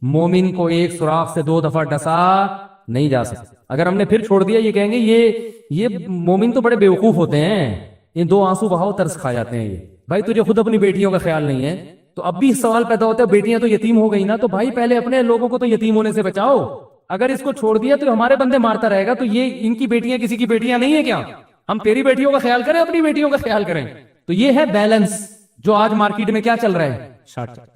مومن کو ایک سوراخ سے 2 دفعہ ڈسا نہیں جا سکتا. اگر ہم نے پھر چھوڑ دیا، یہ کہیں گے یہ مومن تو بڑے بیوقوف ہوتے ہیں، یہ 2 آنسو بہاؤ ترس کھا جاتے ہیں. یہ بھائی تجھے خود اپنی بیٹیوں کا خیال نہیں ہے تو اب بھی سوال پیدا ہوتا ہے بیٹیاں تو یتیم ہو گئی نا، تو بھائی پہلے اپنے لوگوں کو تو یتیم ہونے سے بچاؤ. اگر اس کو چھوڑ دیا تو ہمارے بندے مارتا رہے گا، تو یہ ان کی بیٹیاں کسی کی بیٹیاں نہیں ہے کیا؟ ہم تیری بیٹیوں کا خیال کریں، اپنی بیٹیوں کا خیال کریں. تو یہ ہے بیلنس جو آج مارکیٹ میں کیا چل رہا ہے.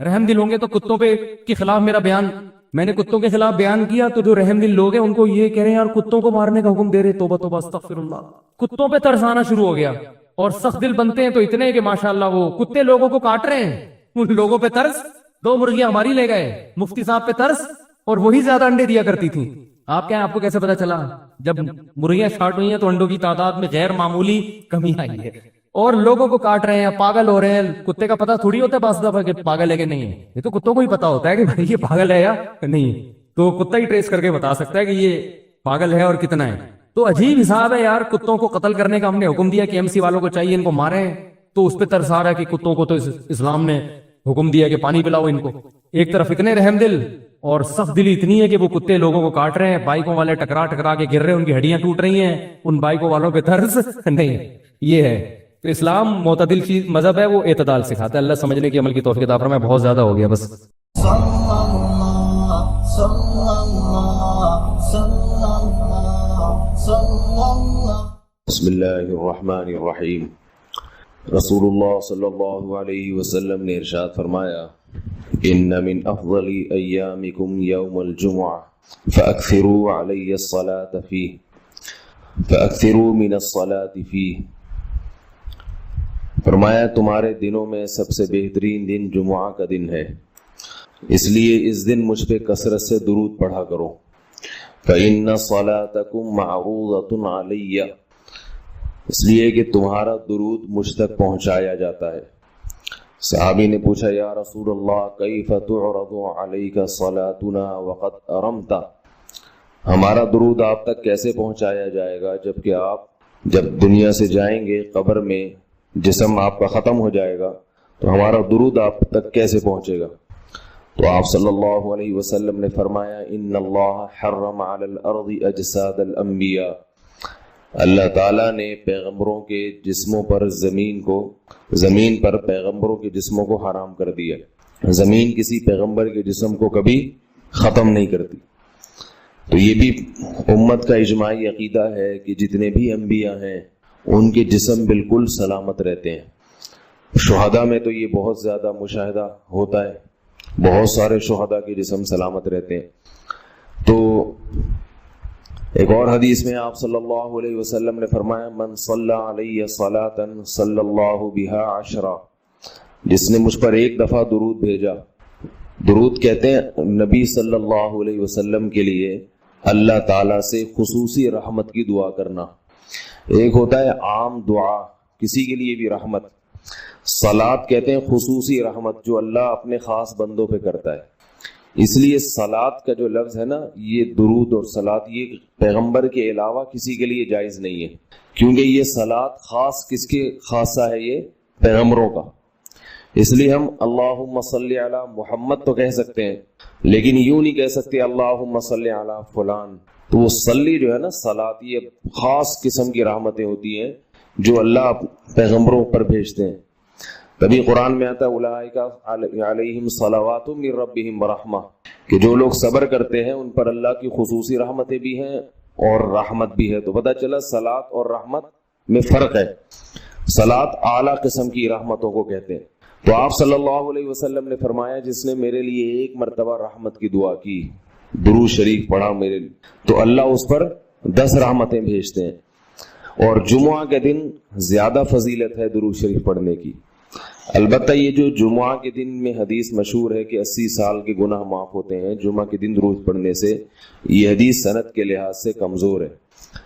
رحم دل ہوں گے تو کتوں پہ کے خلاف میرا بیان، میں نے کتوں کے خلاف بیان کیا تو جو رحم دل لوگ ہیں ان کو یہ کہہ رہے ہیں یار کتوں کو مارنے کا حکم دے رہے، توبہ توبہ استغفر اللہ. کتوں پہ ترس آنا شروع ہو گیا، اور سخت دل بنتے ہیں تو اتنے کہ ماشاءاللہ وہ کتے لوگوں کو کاٹ رہے ہیں. ان لوگوں پہ ترس، 2 مرغیاں ہماری لے گئے. مفتی صاحب پہ ترس، اور وہی زیادہ انڈے دیا کرتی تھی. آپ کیا، آپ کو کیسے پتا چلا؟ جب مرغیاں شارٹ ہوئی ہیں تو انڈوں کی تعداد میں غیر معمولی کمی آئی ہے، اور لوگوں کو کاٹ رہے ہیں، پاگل ہو رہے ہیں. کتے کا پتہ تھوڑی ہوتا ہے بعض دفعہ کہ پاگل ہے کہ نہیں ہے، یہ تو کتوں کو ہی پتا ہوتا ہے کہ بھائی یہ پاگل ہے یا نہیں. تو کتا ہی ٹریس کر کے بتا سکتا ہے کہ یہ پاگل ہے اور کتنا ہے. تو عجیب حساب ہے یار. کتوں کو قتل کرنے کا ہم نے حکم دیا کہ MC والوں کو چاہیے ان کو ماریں، تو اس پہ ترس آ رہا ہے کہ کتوں کو تو اسلام نے حکم دیا کہ پانی پلاؤ ان کو. ایک طرف اتنے رحم دل اور سخت دلی اتنی ہے کہ وہ کتے لوگوں کو کاٹ رہے ہیں، بائکوں والے ٹکرا کے گر رہے ہیں، ان کی ہڈیاں ٹوٹ رہی ہیں، ان بائکوں والوں پہ ترس نہیں. یہ ہے تو اسلام معتدل چیز مذہب ہے، وہ اعتدال سکھاتا ہے. اللہ سمجھنے کی عمل کی توفیق عطا فرمائے. بہت زیادہ ہو گیا بس. بسم اللہ الرحمن الرحیم. رسول اللہ صلی اللہ علیہ وسلم نے ارشاد فرمایا ان من افضل ایامکم یوم الجمعہ فاکثروا علی الصلاة فیہ فاکثروا من الصلاة فیہ. فرمایا تمہارے دنوں میں سب سے بہترین دن جمعہ کا دن ہے، اس لیے اس دن مجھ پہ کثرت سے درود پڑھا کرو. فإن صلاتکم معروضۃ علی، اس لیے کہ تمہارا درود مجھ تک پہنچایا جاتا ہے. صحابی نے پوچھا یا رسول اللہ کیف تعرض علیک صلاتنا وقد ارمت، ہمارا درود آپ تک کیسے پہنچایا جائے گا جبکہ آپ جب دنیا سے جائیں گے قبر میں جسم آپ کا ختم ہو جائے گا تو ہمارا درود آپ تک کیسے پہنچے گا؟ تو آپ صلی اللہ علیہ وسلم نے فرمایا ان اللہ حرم علی الارض اجساد الانبیاء، اللہ تعالیٰ نے پیغمبروں کے جسموں پر زمین پر پیغمبروں کے جسموں کو حرام کر دیا. زمین کسی پیغمبر کے جسم کو کبھی ختم نہیں کرتی. تو یہ بھی امت کا اجماعی عقیدہ ہے کہ جتنے بھی انبیاء ہیں ان کے جسم بالکل سلامت رہتے ہیں. شہداء میں تو یہ بہت زیادہ مشاہدہ ہوتا ہے، بہت سارے شہداء کے جسم سلامت رہتے ہیں. تو ایک اور حدیث میں آپ صلی اللہ علیہ وسلم نے فرمایا من صلی علیہ صلاۃ صلی اللہ بہا عشرہ، جس نے مجھ پر ایک دفعہ درود بھیجا. درود کہتے ہیں نبی صلی اللہ علیہ وسلم کے لیے اللہ تعالیٰ سے خصوصی رحمت کی دعا کرنا. ایک ہوتا ہے عام دعا، کسی کے لیے بھی رحمت. صلاۃ کہتے ہیں خصوصی رحمت جو اللہ اپنے خاص بندوں پہ کرتا ہے. اس لیے صلاۃ کا جو لفظ ہے نا، یہ درود اور صلاۃ یہ پیغمبر کے علاوہ کسی کے لیے جائز نہیں ہے، کیونکہ یہ صلاۃ خاص کس کے خاصہ ہے؟ یہ پیغمبروں کا. اس لیے ہم اللہم صلی علی محمد تو کہہ سکتے ہیں، لیکن یوں نہیں کہہ سکتے اللہم صلی علی فلان. تو وہ صلی جو ہے نا، صلاۃ یہ خاص قسم کی رحمتیں ہوتی ہیں جو اللہ پیغمبروں پر بھیجتے ہیں. تبھی قرآن میں آتا ہے اولئک علیہم صلوات من ربہم ورحمہ، کہ جو لوگ صبر کرتے ہیں ان پر اللہ کی خصوصی رحمتیں بھی ہیں اور رحمت بھی ہے. تو پتہ چلا صلاۃ اور رحمت میں فرق ہے. صلاۃ اعلیٰ قسم کی رحمتوں کو کہتے ہیں. تو آپ صلی اللہ علیہ وسلم نے فرمایا جس نے میرے لیے ایک مرتبہ رحمت کی دعا کی، درود شریف پڑھا میرے لیے، تو اللہ اس پر 10 رحمتیں بھیجتے ہیں. اور جمعہ کے دن زیادہ فضیلت ہے درود شریف پڑھنے کی. البتہ یہ جو جمعہ کے دن میں حدیث مشہور ہے کہ 80 سال کے گناہ معاف ہوتے ہیں جمعہ کے دن درود پڑھنے سے، یہ حدیث سند کے لحاظ سے کمزور ہے.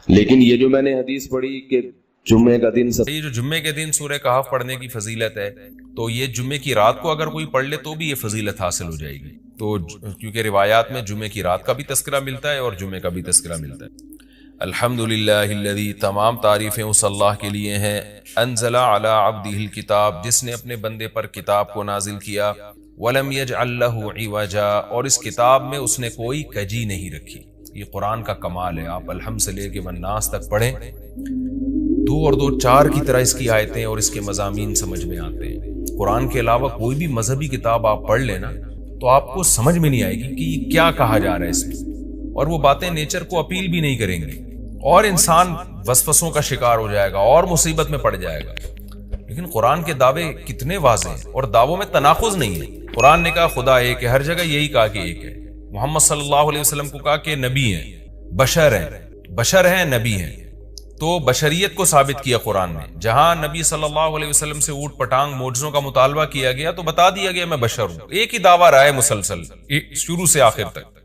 لیکن یہ جو میں نے حدیث پڑھی کہ جمعے کا دن یہ جو جمعے کے دن سورہ کہف پڑھنے کی فضیلت ہے، تو یہ جمعے کی رات کو اگر کوئی پڑھ لے تو بھی یہ فضیلت حاصل ہو جائے گی. تو کیونکہ روایات میں جمعے کی رات کا بھی تذکرہ ملتا ہے اور جمعے کا بھی تذکرہ ملتا ہے. الحمدللہ الذی، تمام تعریفیں اس اللہ کے لیے ہیں، انزل علی عبدہ الکتاب، جس نے اپنے بندے پر کتاب کو نازل کیا، ولم یجعل لہ عوجا، اور اس کتاب میں اس نے کوئی کجی نہیں رکھی. یہ قرآن کا کمال ہے. آپ الحمد سے لے کے والناس تک پڑھیں، 2 اور 2 4 کی طرح اس کی آیتیں اور اس کے مضامین سمجھ میں آتے ہیں. قرآن کے علاوہ کوئی بھی مذہبی کتاب آپ پڑھ لینا تو آپ کو سمجھ میں نہیں آئے گی کہ یہ کیا کہا جا رہا ہے اس میں، اور وہ باتیں نیچر کو اپیل بھی نہیں کریں گی، اور انسان وسوسوں کا شکار ہو جائے گا اور مصیبت میں پڑ جائے گا. لیکن قرآن کے دعوے کتنے واضح ہیں اور دعووں میں تناقض نہیں ہے. قرآن نے کہا خدا ایک ہے، ہر جگہ یہی کہا کہ ایک ہے. محمد صلی اللہ علیہ وسلم کو کہا کہ نبی ہیں، بشر ہیں نبی ہیں. تو بشریت کو ثابت کیا قرآن نے. جہاں نبی صلی اللہ علیہ وسلم سے اوٹ پٹانگ معجزوں کا مطالبہ کیا گیا تو بتا دیا گیا میں بشر ہوں. ایک ہی دعویٰ رہا ہے مسلسل شروع سے آخر تک.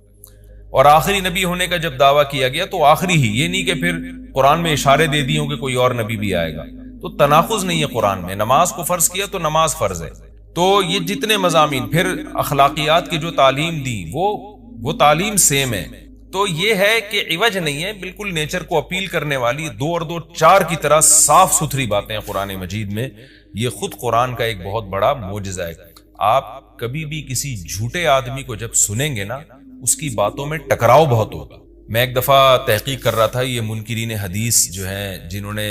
اور آخری نبی ہونے کا جب دعویٰ کیا گیا تو آخری ہی، یہ نہیں کہ پھر قرآن میں اشارے دے دی ہوں کہ کوئی اور نبی بھی آئے گا. تو تناقض نہیں ہے قرآن میں. نماز کو فرض کیا تو نماز فرض ہے. تو یہ جتنے مضامین، پھر اخلاقیات کی جو تعلیم دی وہ تعلیم سیم ہے. تو یہ ہے کہ عوج نہیں ہے، بالکل نیچر کو اپیل کرنے والی 2 اور 2 4 کی طرح صاف ستھری باتیں ہیں قرآن مجید میں. یہ خود قرآن کا ایک بہت بڑا معجزہ ہے. آپ کبھی بھی کسی جھوٹے آدمی کو جب سنیں گے نا، اس کی باتوں میں ٹکراؤ بہت ہوگا. میں ایک دفعہ تحقیق کر رہا تھا، یہ منکرین حدیث جو ہیں جنہوں نے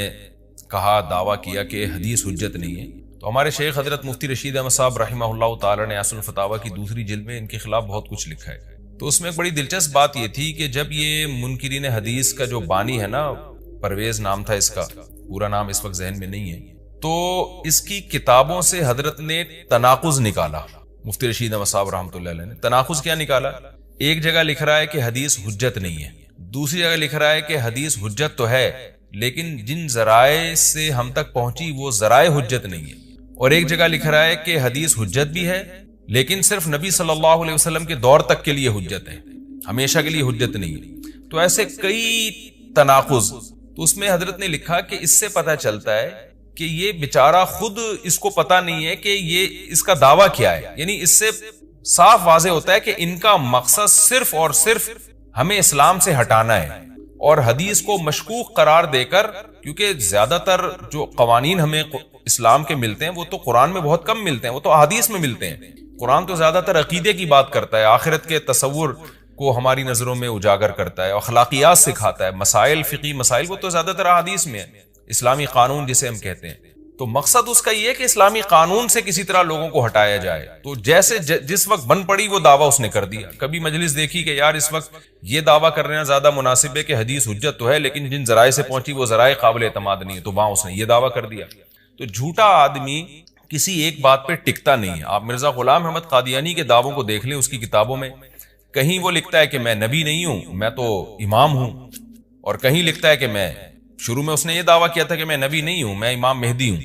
کہا دعویٰ کیا کہ حدیث حجت نہیں ہے، تو ہمارے شیخ حضرت مفتی رشید احمد صاحب رحمہ اللہ تعالی نے اصل الفتاوی کی 2 جلد میں ان کے خلاف بہت کچھ لکھا ہے. تو اس میں ایک بڑی دلچسپ بات یہ تھی کہ جب یہ منکرین حدیث کا جو بانی ہے نا، پرویز نام تھا اس کا، پورا نام اس وقت ذہن میں نہیں ہے، تو اس کی کتابوں سے حضرت نے تناقض نکالا. مفتی رشید احمد صاحب رحمۃ اللہ علیہ نے تناقض کیا نکالا؟ ایک جگہ لکھ رہا ہے کہ حدیث حجت نہیں ہے، دوسری جگہ لکھ رہا ہے کہ حدیث حجت تو ہے لیکن جن ذرائع سے ہم تک پہنچی وہ ذرائع حجت نہیں ہے. اور ایک جگہ لکھ رہا ہے کہ حدیث حجت بھی ہے لیکن صرف نبی صلی اللہ علیہ وسلم کے دور تک کے لیے حجت ہے، ہمیشہ کے لیے حجت نہیں ہے. تو ایسے کئی تناقض. تو اس میں حضرت نے لکھا کہ اس سے پتہ چلتا ہے کہ یہ بیچارہ خود اس کو پتہ نہیں ہے کہ یہ اس کا دعویٰ کیا ہے. یعنی اس سے صاف واضح ہوتا ہے کہ ان کا مقصد صرف اور صرف ہمیں اسلام سے ہٹانا ہے اور حدیث کو مشکوک قرار دے کر، کیونکہ زیادہ تر جو قوانین ہمیں اسلام کے ملتے ہیں وہ تو قرآن میں بہت کم ملتے ہیں، وہ تو احادیث میں ملتے ہیں. قرآن تو زیادہ تر عقیدے کی بات کرتا ہے، آخرت کے تصور کو ہماری نظروں میں اجاگر کرتا ہے، اخلاقیات سکھاتا ہے، مسائل، فقی مسائل، وہ تو زیادہ تر احادیث میں ہے، اسلامی قانون جسے ہم کہتے ہیں۔ تو مقصد اس کا یہ ہے کہ اسلامی قانون سے کسی طرح لوگوں کو ہٹایا جائے۔ تو جیسے جس وقت بن پڑی وہ دعویٰ اس نے کر دیا۔ کبھی مجلس دیکھی کہ یار اس وقت یہ دعویٰ کرنا زیادہ مناسب ہے کہ حدیث حجت تو ہے لیکن جن ذرائع سے پہنچی وہ ذرائع قابل اعتماد نہیں ہے، تو وہاں اس نے یہ دعویٰ کر دیا۔ تو جھوٹا آدمی کسی ایک بات پہ ٹکتا نہیں ہے۔ آپ مرزا غلام احمد قادیانی کے دعووں کو دیکھ لیں، اس کی کتابوں میں کہیں وہ لکھتا ہے کہ میں نبی نہیں ہوں، میں تو امام ہوں، اور کہیں لکھتا ہے کہ میں، شروع میں اس نے یہ دعویٰ کیا تھا کہ میں نبی نہیں ہوں، میں امام مہدی ہوں،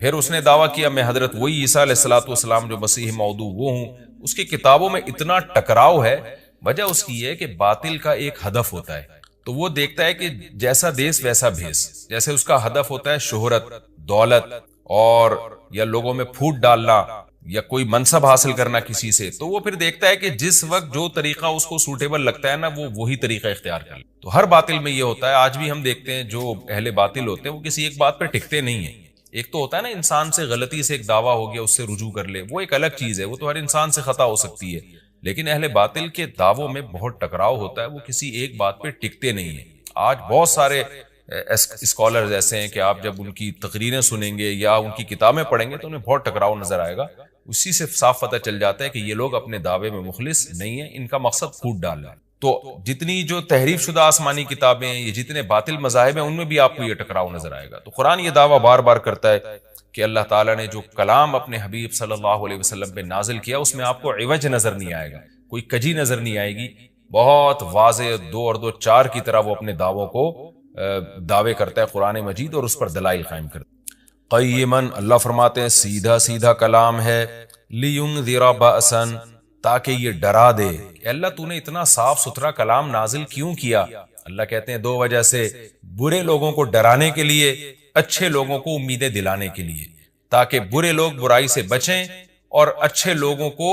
پھر اس نے دعویٰ کیا میں حضرت وہی عیسیٰ علیہ الصلوۃ والسلام جو مسیح موعود وہ ہوں۔ اس کی کتابوں میں اتنا ٹکراؤ ہے، وجہ اس کی یہ ہے کہ باطل کا ایک ہدف ہوتا ہے، تو وہ دیکھتا ہے کہ جیسا دیس ویسا بھیس۔ جیسے اس کا ہدف ہوتا ہے شہرت، دولت، اور یا لوگوں میں پھوٹ ڈالنا یا کوئی منصب حاصل کرنا کسی سے، تو وہ پھر دیکھتا ہے کہ جس وقت جو طریقہ اس کو سوٹیبل لگتا ہے نا، وہ وہی طریقہ اختیار کر لے۔ تو ہر باطل میں یہ ہوتا ہے۔ آج بھی ہم دیکھتے ہیں جو اہل باطل ہوتے ہیں وہ کسی ایک بات پہ ٹکتے نہیں ہیں۔ ایک تو ہوتا ہے نا انسان سے غلطی سے ایک دعویٰ ہو گیا اس سے رجوع کر لے، وہ ایک الگ چیز ہے، وہ تو ہر انسان سے خطا ہو سکتی ہے، لیکن اہل باطل کے دعووں میں بہت ٹکراؤ ہوتا ہے، وہ کسی ایک بات پہ ٹکتے نہیں ہیں۔ آج بہت سارے اسکالرز ایسے ہیں کہ آپ جب ان کی تقریریں سنیں گے یا ان کی کتابیں پڑھیں گے تو انہیں بہت ٹکراؤ نظر آئے گا۔ اسی سے صاف پتہ چل جاتا ہے کہ یہ لوگ اپنے دعوے میں مخلص نہیں ہیں، ان کا مقصد پھوٹ ڈالنا ہے۔ تو جتنی جو تحریف شدہ آسمانی کتابیں ہیں، یہ جتنے باطل مذاہب ہیں، ان میں بھی آپ کو یہ ٹکراؤ نظر آئے گا۔ تو قرآن یہ دعویٰ بار بار کرتا ہے کہ اللہ تعالیٰ نے جو کلام اپنے حبیب صلی اللہ علیہ وسلم پہ نازل کیا اس میں آپ کو عوج نظر نہیں آئے گا، کوئی کجی نظر نہیں آئے گی، بہت واضح 2 اور 2 4 کی طرح وہ اپنے دعووں کو دعوے کرتا ہے قرآن مجید، اور اس پر دلائل قائم کرتا ہے۔ قیمن، اللہ فرماتے ہیں سیدھا سیدھا کلام ہے، لینذر بأسا، تاکہ یہ ڈرا دے۔ کہ اللہ تو نے اتنا صاف ستھرا کلام نازل کیوں کیا؟ اللہ کہتے ہیں 2 وجہ سے، برے لوگوں کو ڈرانے کے لیے، اچھے لوگوں کو امیدیں دلانے کے لیے، تاکہ برے لوگ برائی سے بچیں اور اچھے لوگوں کو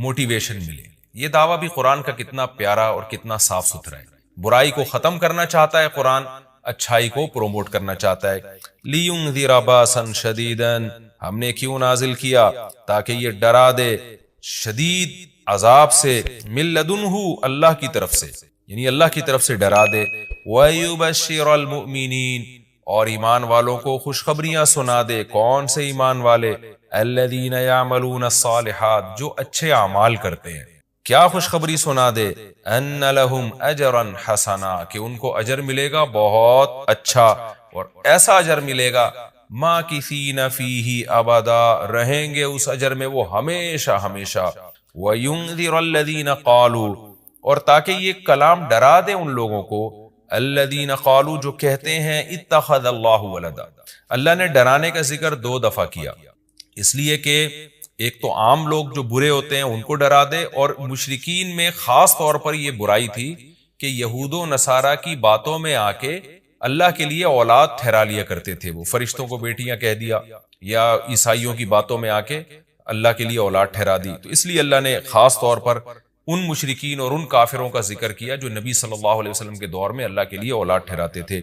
موٹیویشن ملے۔ یہ دعویٰ بھی قرآن کا کتنا پیارا اور کتنا صاف ستھرا ہے۔ برائی کو ختم کرنا چاہتا ہے قرآن، اچھائی کو پروموٹ کرنا چاہتا ہے۔ لِيُنذِرَ بَأْسًا شَدِيدًا، ہم نے کیوں نازل کیا؟ تاکہ یہ ڈرا دے شدید عذاب سے، مِن لَدُنْهُ، اللہ کی طرف سے، یعنی اللہ کی طرف سے ڈرا دے۔ وَيُبَشِّرَ الْمُؤْمِنِينَ، اور ایمان والوں کو خوشخبریاں سنا دے۔ کون سے ایمان والے؟ الَّذِينَ يَعْمَلُونَ الصَّالِحَاتِ، جو اچھے اعمال کرتے ہیں۔ کیا خوشخبری سنا دے؟ ان لہم اجرا حسنا، کہ ان کو اجر ملے گا بہت اچھا، اور ایسا اجر ملے گا ماکثین فیہ ابدا، رہیں گے اس اجر میں وہ ہمیشہ ہمیشہ۔ وینذر الذین قالوا، اور تاکہ یہ کلام ڈرا دے ان لوگوں کو، الذین قالوا، جو کہتے ہیں اتخذ اللہ ولدا۔ اللہ نے ڈرانے کا ذکر 2 دفعہ کیا، اس لیے کہ ایک تو عام لوگ جو برے ہوتے ہیں ان کو ڈرا دے، اور مشرکین میں خاص طور پر یہ برائی تھی کہ یہود و نصارہ کی باتوں میں آ کے اللہ کے لیے اولاد ٹھہرا لیا کرتے تھے، وہ فرشتوں کو بیٹیاں کہہ دیا، یا عیسائیوں کی باتوں میں آ کے اللہ کے لیے اولاد ٹھہرا دی۔ تو اس لیے اللہ نے خاص طور پر ان مشرکین اور ان کافروں کا ذکر کیا جو نبی صلی اللہ علیہ وسلم کے دور میں اللہ کے لیے اولاد ٹھہراتے تھے،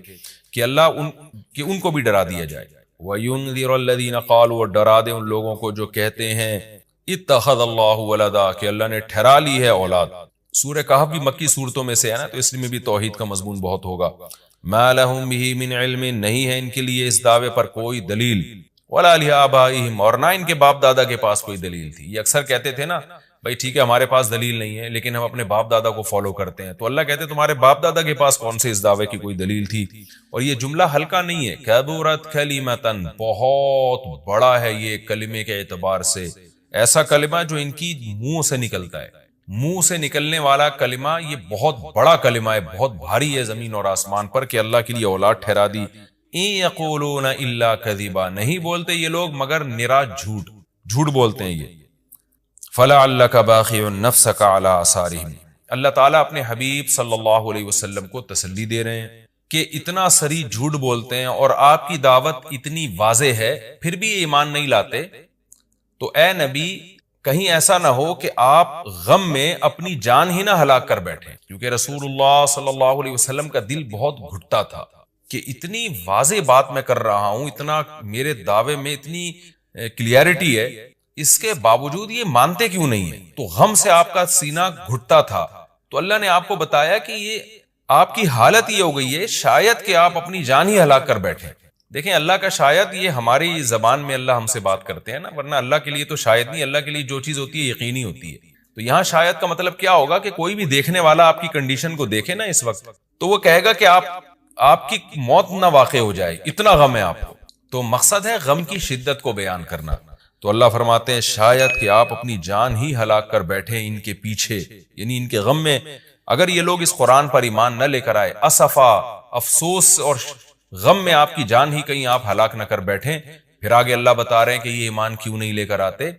کہ ان کو بھی ڈرا دیا جائے۔ وَيُنذِرَ الَّذِينَ قَالُوا، اور ڈرا دے ان لوگوں کو جو کہتے ہیں اتخذ اللہ ولدا، کہ اللہ نے ٹھہرا لی ہے اولاد۔ سورہ کہف بھی مکی صورتوں میں سے ہے نا، تو اس میں بھی توحید کا مضمون بہت ہوگا۔ ما لہم بہ من علم، نہیں ہے ان کے لیے اس دعوے پر کوئی دلیل، ولا لآبائہم، اور نہ ان کے باپ دادا کے پاس کوئی دلیل تھی۔ یہ اکثر کہتے تھے نا بھائی ٹھیک ہے ہمارے پاس دلیل نہیں ہے لیکن ہم اپنے باپ دادا کو فالو کرتے ہیں، تو اللہ کہتے ہیں تمہارے باپ دادا کے پاس کون سے اس دعوے کی کوئی دلیل تھی؟ اور یہ جملہ ہلکا نہیں ہے، کبرت کلمتن، بہت بڑا ہے یہ کلمے کے اعتبار سے، ایسا کلمہ جو ان کی منہ سے نکلتا ہے، منہ سے نکلنے والا کلمہ یہ بہت بڑا کلمہ ہے، بہت بھاری ہے زمین اور آسمان پر، کہ اللہ کے لیے اولاد ٹھہرا دی۔ ان یقولون الا کذبا، نہیں بولتے یہ لوگ مگر نرا جھوٹ بولتے ہیں یہ۔ فلعلک باخع نفسک علی آثارہم، اللہ تعالیٰ اپنے حبیب صلی اللہ علیہ وسلم کو تسلی دے رہے ہیں کہ اتنا سری جھوٹ بولتے ہیں اور آپ کی دعوت اتنی واضح ہے پھر بھی ایمان نہیں لاتے، تو اے نبی کہیں ایسا نہ ہو کہ آپ غم میں اپنی جان ہی نہ ہلاک کر بیٹھیں، کیونکہ رسول اللہ صلی اللہ علیہ وسلم کا دل بہت گھٹتا تھا کہ اتنی واضح بات میں کر رہا ہوں، اتنا میرے دعوے میں اتنی کلیئرٹی ہے، اس کے باوجود یہ مانتے کیوں نہیں ہیں؟ تو غم سے آپ کا سینہ گھٹتا تھا۔ تو اللہ نے آپ کو بتایا کہ یہ آپ کی حالت یہ ہو گئی ہے شاید کہ آپ اپنی جان ہی ہلاک کر بیٹھیں. دیکھیں اللہ کا شاید یہ ہماری زبان میں اللہ ہم سے بات کرتے ہیں نا، ورنہ اللہ کے لیے تو شاید نہیں، اللہ کے لیے جو چیز ہوتی ہے یقینی ہوتی ہے. تو یہاں شاید کا مطلب کیا ہوگا کہ کوئی بھی دیکھنے والا آپ کی کنڈیشن کو دیکھے نا اس وقت، تو وہ کہے گا کہ آپ کی موت نہ واقع ہو جائے، اتنا غم ہے آپ کو. تو مقصد ہے غم کی شدت کو بیان کرنا. تو اللہ فرماتے ہیں شاید کہ آپ اپنی جان ہی ہلاک کر بیٹھے ان کے پیچھے، یعنی ان کے غم میں. اگر یہ لوگ اس قرآن پر ایمان نہ لے کر آئے، اسفا، افسوس اور غم میں آپ کی جان ہی کہیں آپ ہلاک نہ کر بیٹھیں. پھر آگے اللہ بتا رہے ہیں کہ یہ ایمان کیوں نہیں لے کر آتے.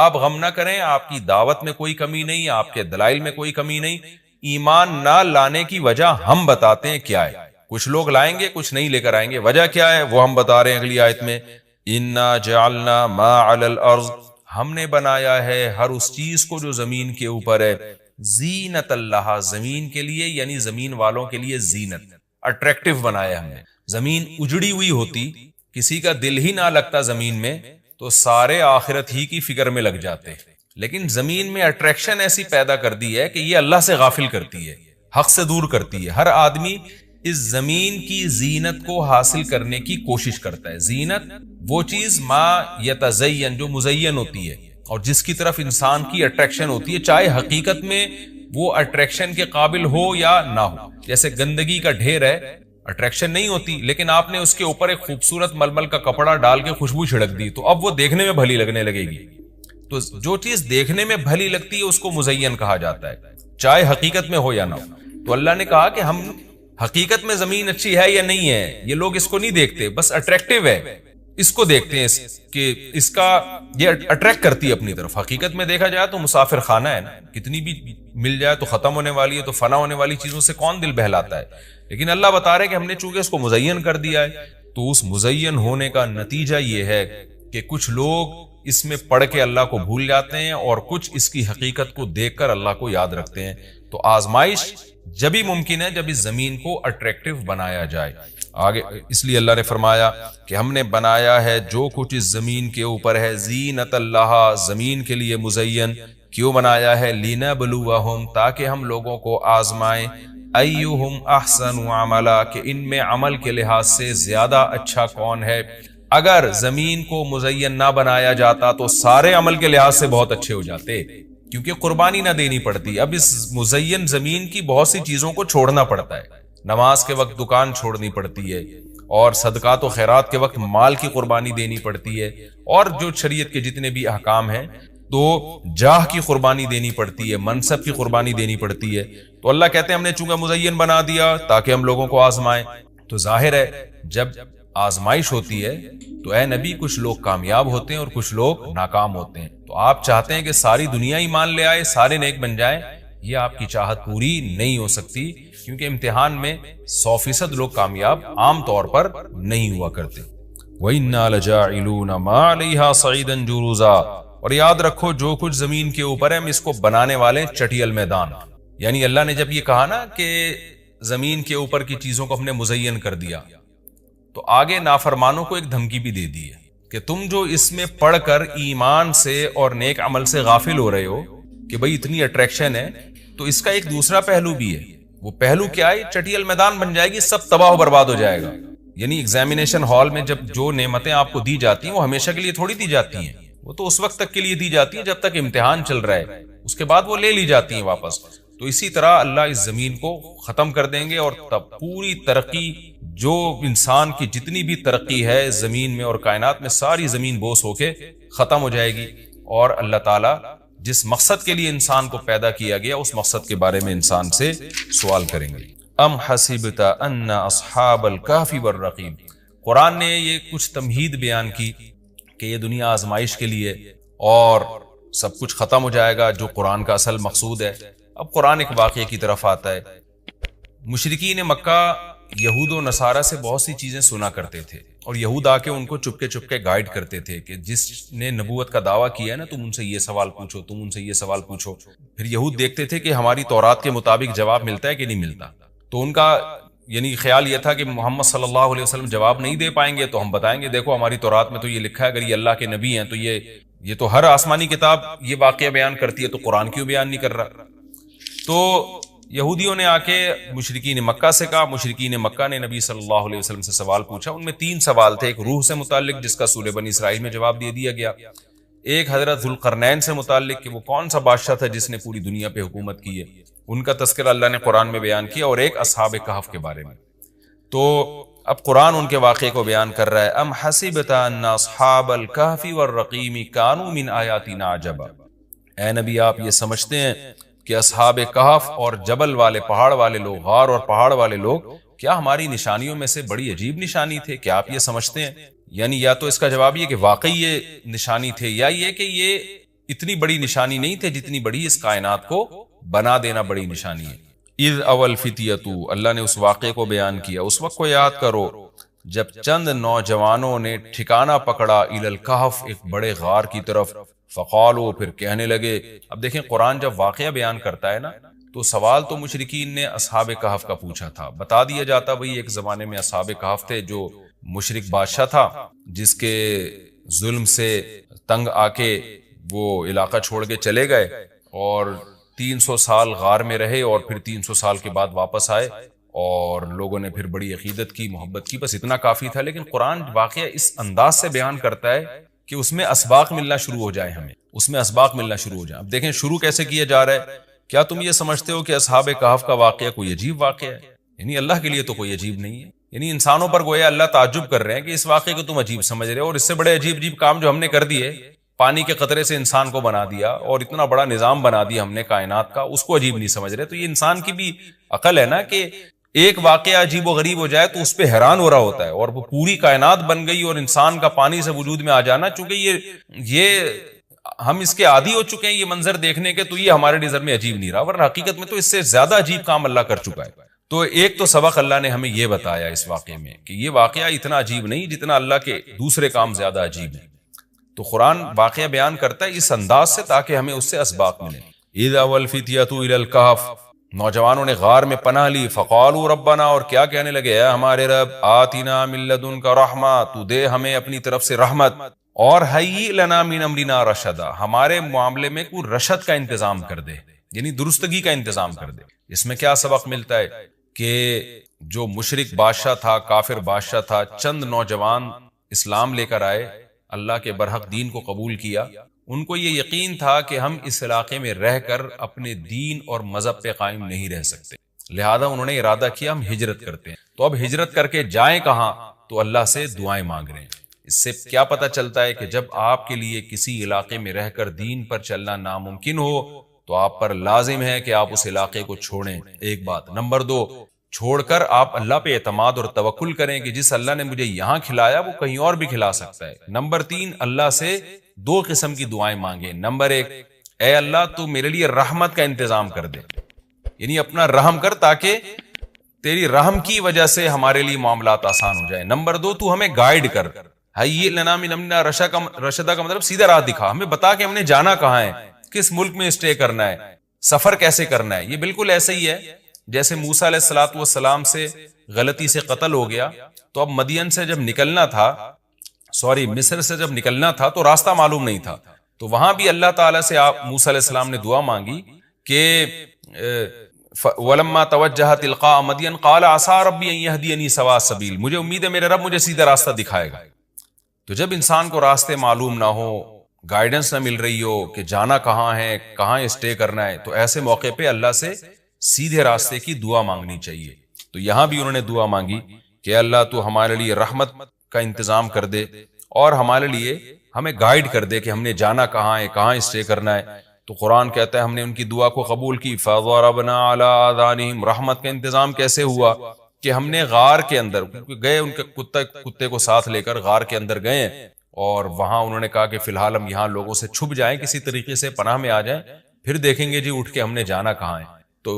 آپ غم نہ کریں، آپ کی دعوت میں کوئی کمی نہیں، آپ کے دلائل میں کوئی کمی نہیں. ایمان نہ لانے کی وجہ ہم بتاتے ہیں کیا ہے. کچھ لوگ لائیں گے، کچھ نہیں لے کر آئیں گے. وجہ کیا ہے وہ ہم بتا رہے ہیں اگلی آیت میں. انا جعلنا ما علی الارض، ہم نے بنایا ہے ہر اس چیز کو جو زمین کے اوپر ہے، زینت اللہ، زمین کے لیے، یعنی زمین والوں کے لیے زینت، اٹریکٹیو بنایا ہم نے. زمین اجڑی ہوئی ہوتی، کسی کا دل ہی نہ لگتا زمین میں، تو سارے آخرت ہی کی فکر میں لگ جاتے. لیکن زمین میں اٹریکشن ایسی پیدا کر دی ہے کہ یہ اللہ سے غافل کرتی ہے، حق سے دور کرتی ہے. ہر آدمی اس زمین کی زینت کو حاصل کرنے کی کوشش کرتا ہے. زینت وہ چیز ما یتزین، جو مزین ہوتی ہے اور جس کی طرف انسان کی اٹریکشن ہوتی ہے، چاہے حقیقت میں وہ اٹریکشن کے قابل ہو یا نہ ہو. جیسے گندگی کا ڈھیر ہے، اٹریکشن نہیں ہوتی، لیکن آپ نے اس کے اوپر ایک خوبصورت ململ کا کپڑا ڈال کے خوشبو چھڑک دی تو اب وہ دیکھنے میں بھلی لگنے لگے گی. تو جو چیز دیکھنے میں بھلی لگتی ہے اس کو مزین کہا جاتا ہے، چاہے حقیقت میں ہو یا نہ ہو. تو اللہ نے کہا کہ ہم حقیقت میں زمین اچھی ہے یا نہیں ہے یہ لوگ اس کو نہیں دیکھتے، بس اٹریکٹیو ہے اس کو دیکھتے ہیں کہ اس کا یہ اٹریکٹ کرتی ہے اپنی طرف. حقیقت میں دیکھا جائے تو مسافر خانہ ہے نا، کتنی بھی مل جائے تو ختم ہونے والی ہے، تو فنا ہونے والی چیزوں سے کون دل بہلاتا ہے. لیکن اللہ بتا رہے کہ ہم نے چونکہ اس کو مزین کر دیا ہے، تو اس مزین ہونے کا نتیجہ یہ ہے کہ کچھ لوگ اس میں پڑھ کے اللہ کو بھول جاتے ہیں اور کچھ اس کی حقیقت کو دیکھ کر اللہ کو یاد رکھتے ہیں. تو آزمائش جبھی ممکن ہے جب اس زمین کو اٹریکٹیو بنایا جائے. آگے اس لیے اللہ نے فرمایا کہ ہم نے بنایا ہے جو کچھ اس زمین کے اوپر ہے زینت اللہ، زمین کے لیے مزین. کیوں بنایا ہے؟ لنبلوہم، تاکہ ہم لوگوں کو آزمائیں، ایہم احسن عملا، کہ ان میں عمل کے لحاظ سے زیادہ اچھا کون ہے. اگر زمین کو مزین نہ بنایا جاتا تو سارے عمل کے لحاظ سے بہت اچھے ہو جاتے، کیونکہ قربانی نہ دینی پڑتی. اب اس مزین زمین کی بہت سی چیزوں کو چھوڑنا پڑتا ہے. نماز کے وقت دکان چھوڑنی پڑتی ہے، اور صدقات و خیرات کے وقت مال کی قربانی دینی پڑتی ہے، اور جو شریعت کے جتنے بھی احکام ہیں تو جاہ کی قربانی دینی پڑتی ہے، منصب کی قربانی دینی پڑتی ہے. تو اللہ کہتے ہیں ہم نے چونکہ مزین بنا دیا تاکہ ہم لوگوں کو آزمائیں. تو ظاہر ہے جب آزمائش ہوتی ہے تو اے نبی کچھ لوگ کامیاب ہوتے ہیں اور کچھ لوگ ناکام ہوتے ہیں. تو آپ چاہتے ہیں کہ ساری دنیا ایمان لے آئے، سارے نیک بن جائیں، یہ آپ کی چاہت پوری نہیں ہو سکتی، کیونکہ امتحان میں 100% لوگ کامیاب عام طور پر نہیں ہوا کرتے. وَإِنَّا لَجَاعِلُونَ مَا عَلَيْهَا صَعِيدًا جُرُزًا، اور یاد رکھو جو کچھ زمین کے اوپر ہے ہم اس کو بنانے والے چٹیل میدان. یعنی اللہ نے جب یہ کہا نا کہ زمین کے اوپر کی چیزوں کو ہم نے مزین کر دیا، تو آگے نافرمانوں کو ایک دھمکی بھی دے دی ہے کہ تم جو اس میں پڑھ کر ایمان سے اور نیک عمل سے غافل ہو رہے ہو کہ بھئی اتنی اٹریکشن ہے، تو اس کا ایک دوسرا پہلو بھی ہے. وہ پہلو کیا ہے؟ چٹیل میدان بن جائے گی، سب تباہ و برباد ہو جائے گا. یعنی ایگزامینیشن ہال میں جب جو نعمتیں آپ کو دی جاتی ہیں وہ ہمیشہ کے لیے تھوڑی دی جاتی ہیں، وہ تو اس وقت تک کے لیے دی جاتی ہیں جب تک امتحان چل رہا ہے، اس کے بعد وہ لے لی جاتی ہیں واپس. تو اسی طرح اللہ اس زمین کو ختم کر دیں گے، اور تب پوری ترقی، جو انسان کی جتنی بھی ترقی ہے زمین میں اور کائنات میں، ساری زمین بوس ہو کے ختم ہو جائے گی. اور اللہ تعالیٰ جس مقصد کے لیے انسان کو پیدا کیا گیا اس مقصد کے بارے میں انسان سے سوال کریں گے. ام حسبت ان اصحاب الکہف والرقیم، قرآن نے یہ کچھ تمہید بیان کی کہ یہ دنیا آزمائش کے لیے اور سب کچھ ختم ہو جائے گا، جو قرآن کا اصل مقصود ہے. اب قرآن ایک واقعے کی طرف آتا ہے. مشرکین مکہ یہود و نصارہ سے بہت سی چیزیں سنا کرتے تھے، اور یہود آ کے ان کو چپکے چپکے گائیڈ کرتے تھے کہ جس نے نبوت کا دعویٰ کیا ہے نا تم ان سے یہ سوال پوچھو، تم ان سے یہ سوال پوچھو. پھر یہود دیکھتے تھے کہ ہماری تورات کے مطابق جواب ملتا ہے کہ نہیں ملتا. تو ان کا یعنی خیال یہ تھا کہ محمد صلی اللہ علیہ وسلم جواب نہیں دے پائیں گے تو ہم بتائیں گے دیکھو ہماری تورات میں تو یہ لکھا ہے، اگر یہ اللہ کے نبی ہیں تو یہ تو ہر آسمانی کتاب یہ واقعہ بیان کرتی ہے، تو قرآن کیوں بیان نہیں کر رہا. تو یہودیوں نے آ کے مشرکین مکہ سے کہا، مشرکین مکہ نے نبی صلی اللہ علیہ وسلم سے سوال پوچھا. ان میں 3 سوال تھے. ایک روح سے متعلق جس کا سورہ بنی اسرائیل میں جواب دے دیا گیا، ایک حضرت ذوالقرنین سے متعلق کہ وہ کون سا بادشاہ تھا جس نے پوری دنیا پہ حکومت کی ہے، ان کا تذکرہ اللہ نے قرآن میں بیان کیا، اور ایک اصحاب کہف کے بارے میں. تو اب قرآن ان کے واقعے کو بیان کر رہا ہے. ام حسبت ان اصحاب الکہف والرقیم کانوا من آیاتنا عجبا. اے نبی آپ یہ سمجھتے ہیں کہ اصحاب کہف اور جبل والے پہاڑ والے لوگ، غار اور پہاڑ والے لوگ کیا ہماری نشانیوں میں سے بڑی عجیب نشانی تھے؟ کیا آپ یہ سمجھتے ہیں؟ یعنی یا تو اس کا جواب یہ کہ واقعی یہ نشانی تھے، یا یہ کہ یہ اتنی بڑی نشانی نہیں تھے جتنی بڑی اس کائنات کو بنا دینا بڑی نشانی ہے. اذ اول فتیتو، اللہ نے اس واقعے کو بیان کیا، اس وقت کو یاد کرو جب چند نوجوانوں نے ٹھکانہ پکڑا الی الکہف، ایک بڑے غار کی طرف، فقالو، پھر کہنے لگے. اب دیکھیں قرآن جب واقعہ بیان کرتا ہے نا تو سوال تو مشرکین نے اصحاب کہف کا پوچھا تھا، بتا دیا جاتا بھئی ایک زمانے میں اصحاب کہف تھے جو مشرک بادشاہ تھا جس کے ظلم سے تنگ آ کے وہ علاقہ چھوڑ کے چلے گئے اور 300 سال غار میں رہے، اور پھر 300 سال کے بعد واپس آئے اور لوگوں نے پھر بڑی عقیدت کی، محبت کی، بس اتنا کافی تھا. لیکن قرآن واقعہ اس انداز سے بیان کرتا ہے کہ اس میں اسباق ملنا شروع ہو جائے، ہمیں اس میں اسباق ملنا شروع ہو جائیں. اب دیکھیں شروع کیسے کیا جا رہا ہے. کیا تم یہ سمجھتے ہو کہ اصحاب کہف کا واقعہ کوئی عجیب واقعہ ہے؟ یعنی اللہ کے لیے تو کوئی عجیب نہیں ہے. یعنی انسانوں پر گویا اللہ تعجب کر رہے ہیں کہ اس واقعے کو تم عجیب سمجھ رہے ہو، اور اس سے بڑے عجیب عجیب کام جو ہم نے کر دیے، پانی کے قطرے سے انسان کو بنا دیا اور اتنا بڑا نظام بنا دیا ہم نے کائنات کا، اس کو عجیب نہیں سمجھ رہے. تو یہ انسان کی بھی عقل ہے نا کہ ایک واقعہ عجیب و غریب ہو جائے تو اس پہ حیران ہو رہا ہوتا ہے، اور وہ پوری کائنات بن گئی اور انسان کا پانی سے وجود میں آ جانا، چونکہ یہ ہم اس کے عادی ہو چکے ہیں یہ منظر دیکھنے کے، تو یہ ہمارے نظر میں عجیب نہیں رہا، ورنہ حقیقت میں تو اس سے زیادہ عجیب کام اللہ کر چکا ہے. تو ایک تو سبق اللہ نے ہمیں یہ بتایا اس واقعے میں کہ یہ واقعہ اتنا عجیب نہیں جتنا اللہ کے دوسرے کام زیادہ عجیب ہیں. تو قرآن واقعہ بیان کرتا ہے اس انداز سے تاکہ ہمیں اس سے اسباق ملے. اذا والفتیۃ الی الکہف، نوجوانوں نے غار میں پناہ لی، فقالوا ربنا، اور کیا کہنے لگے، اے ہمارے رب، آتنا من لدنک رحمہ، تو دے ہمیں اپنی طرف سے رحمت، اور حیئ لنا من امرنا رشدا، ہمارے معاملے میں کوئی رشد کا انتظام کر دے، یعنی درستگی کا انتظام کر دے. اس میں کیا سبق ملتا ہے کہ جو مشرک بادشاہ تھا، کافر بادشاہ تھا، چند نوجوان اسلام لے کر آئے، اللہ کے برحق دین کو قبول کیا. ان کو یہ یقین تھا کہ ہم اس علاقے میں رہ کر اپنے دین اور مذہب پہ قائم نہیں رہ سکتے، لہذا انہوں نے ارادہ کیا ہم ہجرت کرتے ہیں. تو اب ہجرت کر کے جائیں کہاں؟ تو اللہ سے دعائیں مانگ رہے ہیں. اس سے کیا پتہ چلتا ہے کہ جب آپ کے لیے کسی علاقے میں رہ کر دین پر چلنا ناممکن ہو تو آپ پر لازم ہے کہ آپ اس علاقے کو چھوڑیں، ایک بات. نمبر 2، چھوڑ کر آپ اللہ پہ اعتماد اور توکل کریں کہ جس اللہ نے مجھے یہاں کھلایا وہ کہیں اور بھی کھلا سکتا ہے. نمبر 3، اللہ سے 2 قسم کی دعائیں مانگیں. نمبر 1، اے اللہ تو میرے لیے رحمت کا انتظام کر دے، یعنی اپنا رحم کر تاکہ تیری رحم کی وجہ سے ہمارے لیے معاملات آسان ہو جائیں. نمبر 2، تو ہمیں گائیڈ کر، حیئ لنا من امرنا رشدا کا مطلب سیدھا راہ دکھا، ہمیں بتا کہ ہم نے جانا کہاں ہے، کس ملک میں اسٹے کرنا ہے، سفر کیسے کرنا ہے. یہ بالکل ایسے ہی ہے جیسے موسیٰ علیہ السلام سے غلطی سے قتل ہو گیا، تو اب مدین سے جب نکلنا تھا، مصر سے جب نکلنا تھا تو راستہ معلوم نہیں تھا، تو وہاں بھی اللہ تعالیٰ سے موسیٰ علیہ السلام نے دعا مانگی کہ وَلَمَّا تَوَجَّهَ تِلْقَاءَ مَدْيَنَ قَالَ عَسَىٰ رَبِّي أَن يَهْدِيَنِي سَوَاءَ السَّبِيلِ، مجھے امید ہے میرے رب مجھے سیدھا راستہ دکھائے گا. تو جب انسان کو راستے معلوم نہ ہو، گائیڈنس نہ مل رہی ہو کہ جانا کہاں ہے، کہاں اسٹے کرنا ہے، تو ایسے موقع پہ اللہ سے سیدھے راستے کی دعا مانگنی چاہیے. تو یہاں بھی انہوں نے دعا مانگی کہ اللہ تو ہمارے لیے رحمت کا انتظام کر دے اور ہمارے لیے ہمیں گائیڈ کر دے کہ ہم نے جانا کہاں ہے، کہاں اسٹے کرنا ہے. تو قرآن کہتا ہے ہم نے ان کی دعا کو قبول کی. فَضَرَبْنَا عَلَىٰ آذَانِهِمْ، رحمت کا انتظام کیسے ہوا کہ ہم نے غار کے اندر گئے، ان کے کتے کو ساتھ لے کر غار کے اندر گئے، اور وہاں انہوں نے کہا کہ فی الحال ہم یہاں لوگوں سے چھپ جائیں، کسی طریقے سے پناہ میں آ جائیں، پھر دیکھیں گے جی اٹھ کے ہم نے جانا کہاں ہے. تو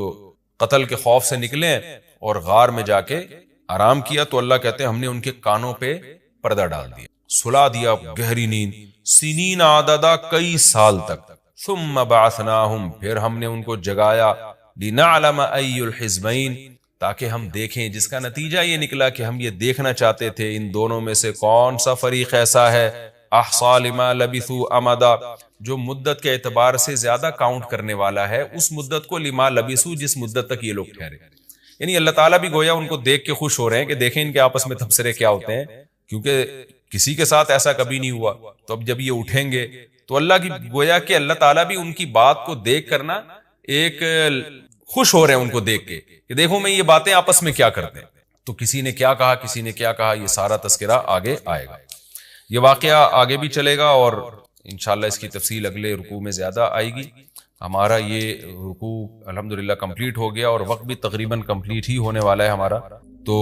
قتل کے خوف سے نکلے اور غار میں جا کے آرام کیا. تو اللہ کہتے ہیں ہم نے ان کے کانوں پہ پردہ ڈال دیا، سلا دیا گہری نیند، سنین عددا، کئی سال تک. ثم بعثناہم، پھر ہم نے ان کو جگایا، لنعلم ای الحزبین، تاکہ ہم دیکھیں، جس کا نتیجہ یہ نکلا کہ ہم یہ دیکھنا چاہتے تھے ان دونوں میں سے کون سا فریق ایسا ہے احصا لما لبثوا امدا، جو مدت کے اعتبار سے زیادہ کاؤنٹ کرنے والا ہے اس مدت کو، لما لبثوا جس مدت تک یہ لوگ ٹھہرے. یعنی اللہ تعالیٰ بھی گویا ان کو دیکھ کے خوش ہو رہے ہیں کہ دیکھیں ان کے آپس میں تبصرے کیا ہوتے ہیں، کیونکہ کسی کے ساتھ ایسا کبھی نہیں ہوا. تو اب جب یہ اٹھیں گے تو اللہ کی گویا کہ اللہ تعالیٰ بھی ان کی بات کو دیکھ کرنا ایک خوش ہو رہے ہیں ان کو دیکھ کے کہ دیکھو میں یہ باتیں آپس میں کیا کرتے ہیں. تو کسی نے کیا کہا، کسی نے کیا کہا، یہ سارا تذکرہ آگے آئے گا. یہ واقعہ آگے بھی چلے گا اور انشاءاللہ اس کی تفصیل اگلے رکوع میں زیادہ آئے گی. ہمارا یہ رکوع الحمدللہ کمپلیٹ ہو گیا اور وقت بھی تقریباً کمپلیٹ ہی ہونے والا ہے ہمارا. تو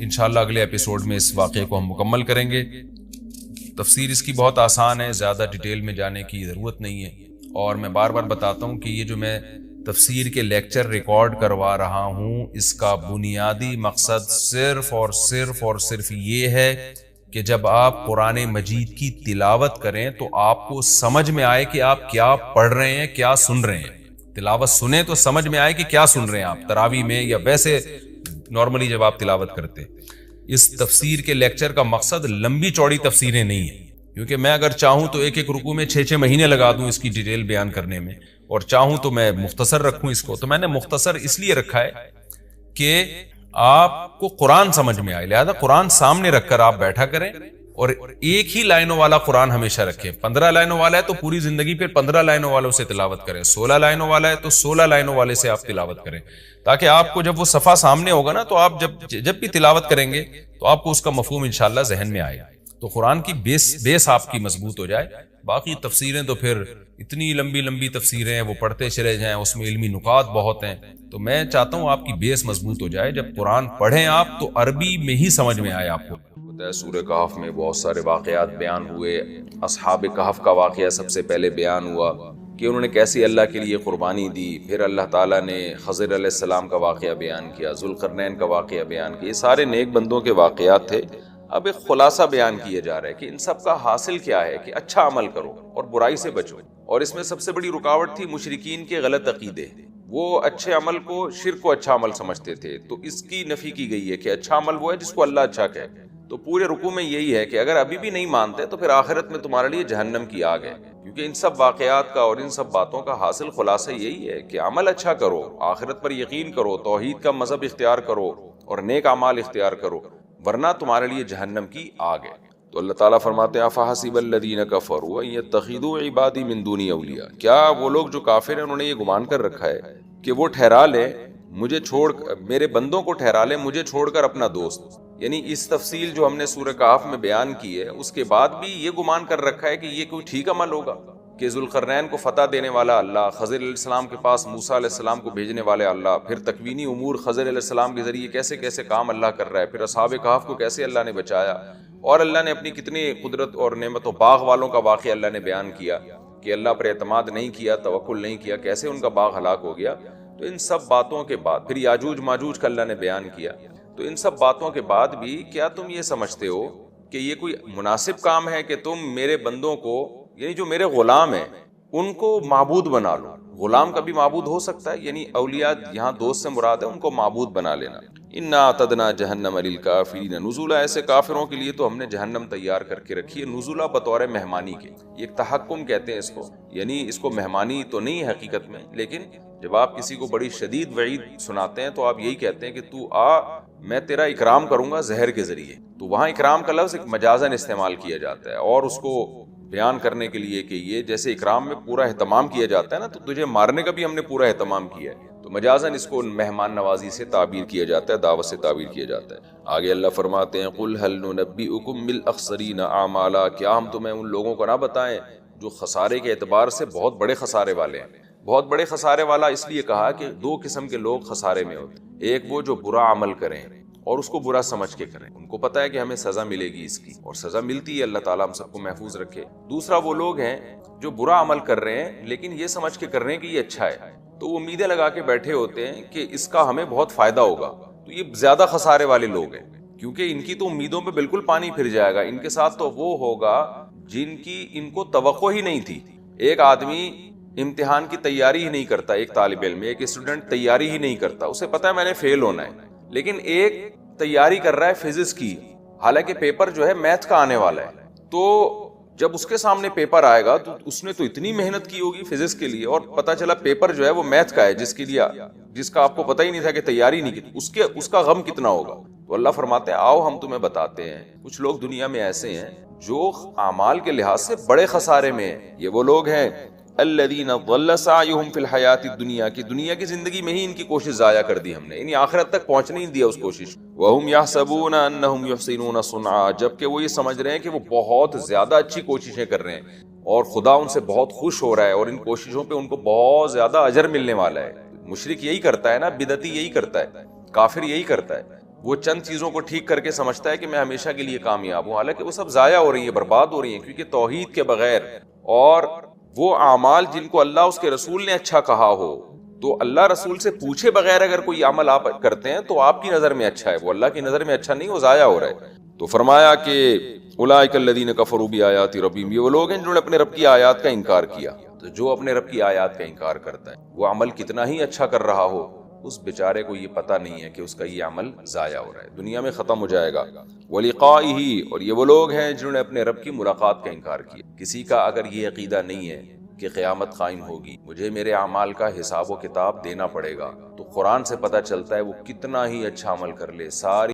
انشاءاللہ اگلے ایپیسوڈ میں اس واقعے کو ہم مکمل کریں گے. تفسیر اس کی بہت آسان ہے، زیادہ ڈیٹیل میں جانے کی ضرورت نہیں ہے. اور میں بار بار بتاتا ہوں کہ یہ جو میں تفسیر کے لیکچر ریکارڈ کروا رہا ہوں اس کا بنیادی مقصد صرف اور صرف یہ ہے کہ جب آپ قرآن مجید کی تلاوت کریں تو آپ کو سمجھ میں آئے کہ آپ کیا پڑھ رہے ہیں، کیا سن رہے ہیں. تلاوت سنیں تو سمجھ میں آئے کہ کیا سن رہے ہیں آپ تراویح میں یا ویسے نارملی جب آپ تلاوت کرتے. اس تفسیر کے لیکچر کا مقصد لمبی چوڑی تفسیریں نہیں ہیں، کیونکہ میں اگر چاہوں تو ایک ایک رکوع میں 6 مہینے لگا دوں اس کی ڈیٹیل بیان کرنے میں، اور چاہوں تو میں مختصر رکھوں اس کو. تو میں نے مختصر اس لیے رکھا ہے کہ آپ کو قرآن سمجھ میں آئے، لہذا قرآن سامنے رکھ کر آپ بیٹھا کریں اور ایک ہی لائنوں والا قرآن ہمیشہ رکھیں. 15 لائنوں والا ہے تو پوری زندگی پھر 15 لائنوں والوں سے تلاوت کریں. 16 لائنوں والا ہے تو 16 لائنوں والے سے آپ تلاوت کریں، تاکہ آپ کو جب وہ صفحہ سامنے ہوگا نا تو آپ جب بھی تلاوت کریں گے تو آپ کو اس کا مفہوم انشاءاللہ ذہن میں آئے. تو قرآن کی بیس آپ کی مضبوط ہو جائے. باقی تفسیریں تو پھر اتنی لمبی تفسیریں ہیں وہ پڑھتے چلے جائیں، اس میں علمی نکات بہت ہیں. تو میں چاہتا ہوں آپ کی بیس مضبوط ہو جائے. جب قرآن پڑھیں آپ تو عربی میں ہی سمجھ میں آئے آپ کو. سورہ کہف میں بہت سارے واقعات بیان ہوئے. اصحاب کہف کا واقعہ سب سے پہلے بیان ہوا کہ انہوں نے کیسی اللہ کے لیے قربانی دی. پھر اللہ تعالیٰ نے خضر علیہ السلام کا واقعہ بیان کیا، ذوالقرنین کا واقعہ بیان کیا. یہ سارے نیک بندوں کے واقعات تھے. اب ایک خلاصہ بیان کیا جا رہا ہے کہ ان سب کا حاصل کیا ہے کہ اچھا عمل کرو اور برائی سے بچو. اور اس میں سب سے بڑی رکاوٹ تھی مشرکین کے غلط عقیدے. وہ اچھے عمل کو، شرک کو اچھا عمل سمجھتے تھے. تو اس کی نفی کی گئی ہے کہ اچھا عمل وہ ہے جس کو اللہ اچھا کہے. تو پورے رکوع میں یہی ہے کہ اگر ابھی بھی نہیں مانتے تو پھر آخرت میں تمہارے لیے جہنم کی آگ ہے. کیونکہ ان سب واقعات کا اور ان سب باتوں کا حاصل خلاصہ یہی ہے کہ عمل اچھا کرو، آخرت پر یقین کرو، توحید کا مذہب اختیار کرو اور نیک اعمال اختیار کرو، ورنہ تمہارے لیے جہنم کی آگ ہے. تو اللہ تعالیٰ فرماتے ہیں افحسب الذین کفروا ان یتخذوا عبادی من دونی اولیاء، کیا وہ لوگ جو کافر ہیں انہوں نے یہ گمان کر رکھا ہے کہ وہ ٹھہرا لیں مجھے چھوڑ، میرے بندوں کو ٹھہرا لیں مجھے چھوڑ کر اپنا دوست. یعنی اس تفصیل جو ہم نے سورہ کہف میں بیان کی ہے اس کے بعد بھی یہ گمان کر رکھا ہے کہ یہ کوئی ٹھیک عمل ہوگا کہ ذوالقرنین کو فتح دینے والا اللہ، خضر علیہ السلام کے پاس موسیٰ علیہ السلام کو بھیجنے والے اللہ، پھر تکوینی امور خضر علیہ السلام کے ذریعے کیسے کیسے کام اللہ کر رہا ہے، پھر اصحاب کہف کو کیسے اللہ نے بچایا، اور اللہ نے اپنی کتنی قدرت اور نعمت و باغ والوں کا واقعہ اللہ نے بیان کیا کہ اللہ پر اعتماد نہیں کیا، توکل نہیں کیا، کیسے ان کا باغ ہلاک ہو گیا. تو ان سب باتوں کے بعد پھر یاجوج ماجوج کا اللہ نے بیان کیا. تو ان سب باتوں کے بعد بھی کیا تم یہ سمجھتے ہو کہ یہ کوئی مناسب کام ہے کہ تم میرے بندوں کو، یعنی جو میرے غلام ہیں ان کو معبود بنا لو؟ غلام کا بھی معبود ہو سکتا ہے، یعنی اولیاء یہاں دوست سے مراد ہے ان کو معبود بنا لینا. انا اعتدنا جہنم للکافرین نزلا، ایسے کافروں کے لیے تو ہم نے جہنم تیار کر کے رکھی ہے. نزلا بطور مہمانی کے، ایک تحکم کہتے ہیں اس کو، یعنی اس کو مہمانی تو نہیں ہے حقیقت میں، لیکن جب آپ کسی کو بڑی شدید وعید سناتے ہیں تو آپ یہی کہتے ہیں کہ تو آ، میں تیرا اکرام کروں گا زہر کے ذریعے. تو وہاں اکرام کا لفظ ایک مجازن استعمال کیا جاتا ہے اور اس کو بیان کرنے کے لیے کہ یہ جیسے اکرام میں پورا اہتمام کیا جاتا ہے نا، تو تجھے مارنے کا بھی ہم نے پورا اہتمام کیا ہے. تو مجازن اس کو مہمان نوازی سے تعبیر کیا جاتا ہے، دعوت سے تعبیر کیا جاتا ہے. آگے اللہ فرماتے ہیں قل هل ننبئکم بالاخسرین اعمالا، کیا ہم تمہیں ان لوگوں کو نہ بتائیں جو خسارے کے اعتبار سے بہت بڑے خسارے والے ہیں. بہت بڑے خسارے والا اس لیے کہا کہ دو قسم کے لوگ خسارے میں ہوتے ہیں. ایک وہ جو برا عمل کریں اور اس کو برا سمجھ کے کریں، ان کو پتہ ہے کہ ہمیں سزا ملے گی اس کی، اور سزا ملتی ہے، اللہ تعالیٰ ہم سب کو محفوظ رکھے. دوسرا وہ لوگ ہیں جو برا عمل کر رہے ہیں لیکن یہ سمجھ کے کر رہے ہیں کہ یہ اچھا ہے، تو وہ امیدیں لگا کے بیٹھے ہوتے ہیں کہ اس کا ہمیں بہت فائدہ ہوگا. تو یہ زیادہ خسارے والے لوگ ہیں، کیونکہ ان کی تو امیدوں پہ بالکل پانی پھر جائے گا. ان کے ساتھ تو وہ ہوگا جن کی ان کو توقع ہی نہیں تھی. ایک آدمی امتحان کی تیاری ہی نہیں کرتا، ایک طالب علم، ایک اسٹوڈنٹ تیاری ہی نہیں کرتا، اسے پتا ہے میں نے فیل ہونا ہے، لیکن ایک تیاری کر رہا ہے فزکس کی، حالانکہ پیپر جو ہے میتھ کا آنے والا ہے. تو جب اس کے سامنے پیپر آئے گا تو اس نے تو اتنی محنت کی ہوگی فزکس کے لیے، اور پتہ چلا پیپر جو ہے وہ میتھ کا ہے، جس کا آپ کو پتہ ہی نہیں تھا کہ تیاری نہیں کی، اس کا غم کتنا ہوگا۔ تو اللہ فرماتے ہیں آؤ ہم تمہیں بتاتے ہیں۔ کچھ لوگ دنیا میں ایسے ہیں جو اعمال کے لحاظ سے بڑے خسارے میں ہیں۔ یہ وہ لوگ ہیں الذین ضل سعیہم فی الحیات الدنیا، کی دنیا کی زندگی میں ہی ان کی کوشش ضائع کر دی ہم نے، یعنی آخرت تک پہنچنے نہیں دیا اس کوشش۔ وہم یحسبون انہم یحسنون صنعا، جبکہ وہ یہ سمجھ رہے ہیں کہ وہ بہت زیادہ اچھی کوششیں کر رہے ہیں اور خدا ان سے بہت خوش ہو رہا ہے اور ان کوششوں پہ ان کو بہت زیادہ اجر ملنے والا ہے۔ مشرک یہی کرتا ہے نا، بدعتی یہی کرتا ہے، کافر یہی کرتا ہے، وہ چند چیزوں کو ٹھیک کر کے سمجھتا ہے کہ میں ہمیشہ کے لیے کامیاب ہوں، حالانکہ وہ سب ضائع ہو رہی ہیں، برباد ہو رہی ہیں، کیونکہ توحید کے بغیر اور وہ اعمال جن کو اللہ اس کے رسول نے اچھا کہا ہو، تو اللہ رسول سے پوچھے بغیر اگر کوئی عمل آپ کرتے ہیں تو آپ کی نظر میں اچھا ہے، وہ اللہ کی نظر میں اچھا نہیں، وہ ضائع ہو رہا ہے۔ تو فرمایا کہ اولئک الذین کفروا بآیات ربہم، یہ وہ لوگ ہیں جنہوں نے اپنے رب کی آیات کا انکار کیا۔ تو جو اپنے رب کی آیات کا انکار کرتا ہے، وہ عمل کتنا ہی اچھا کر رہا ہو، اس بیچارے کو یہ پتہ نہیں ہے کہ اس کا یہ عمل ضائع ہو رہا ہے، دنیا میں ختم ہو جائے گا۔ وَلِقَائِهِ، اور یہ وہ لوگ ہیں جنہوں نے اپنے رب کی ملاقات کا انکار کیا۔ کسی کا اگر یہ عقیدہ نہیں ہے کہ قیامت قائم ہوگی، مجھے میرے اعمال کا حساب و کتاب دینا پڑے گا، تو قرآن سے پتہ چلتا ہے وہ کتنا ہی اچھا عمل کر لے، ساری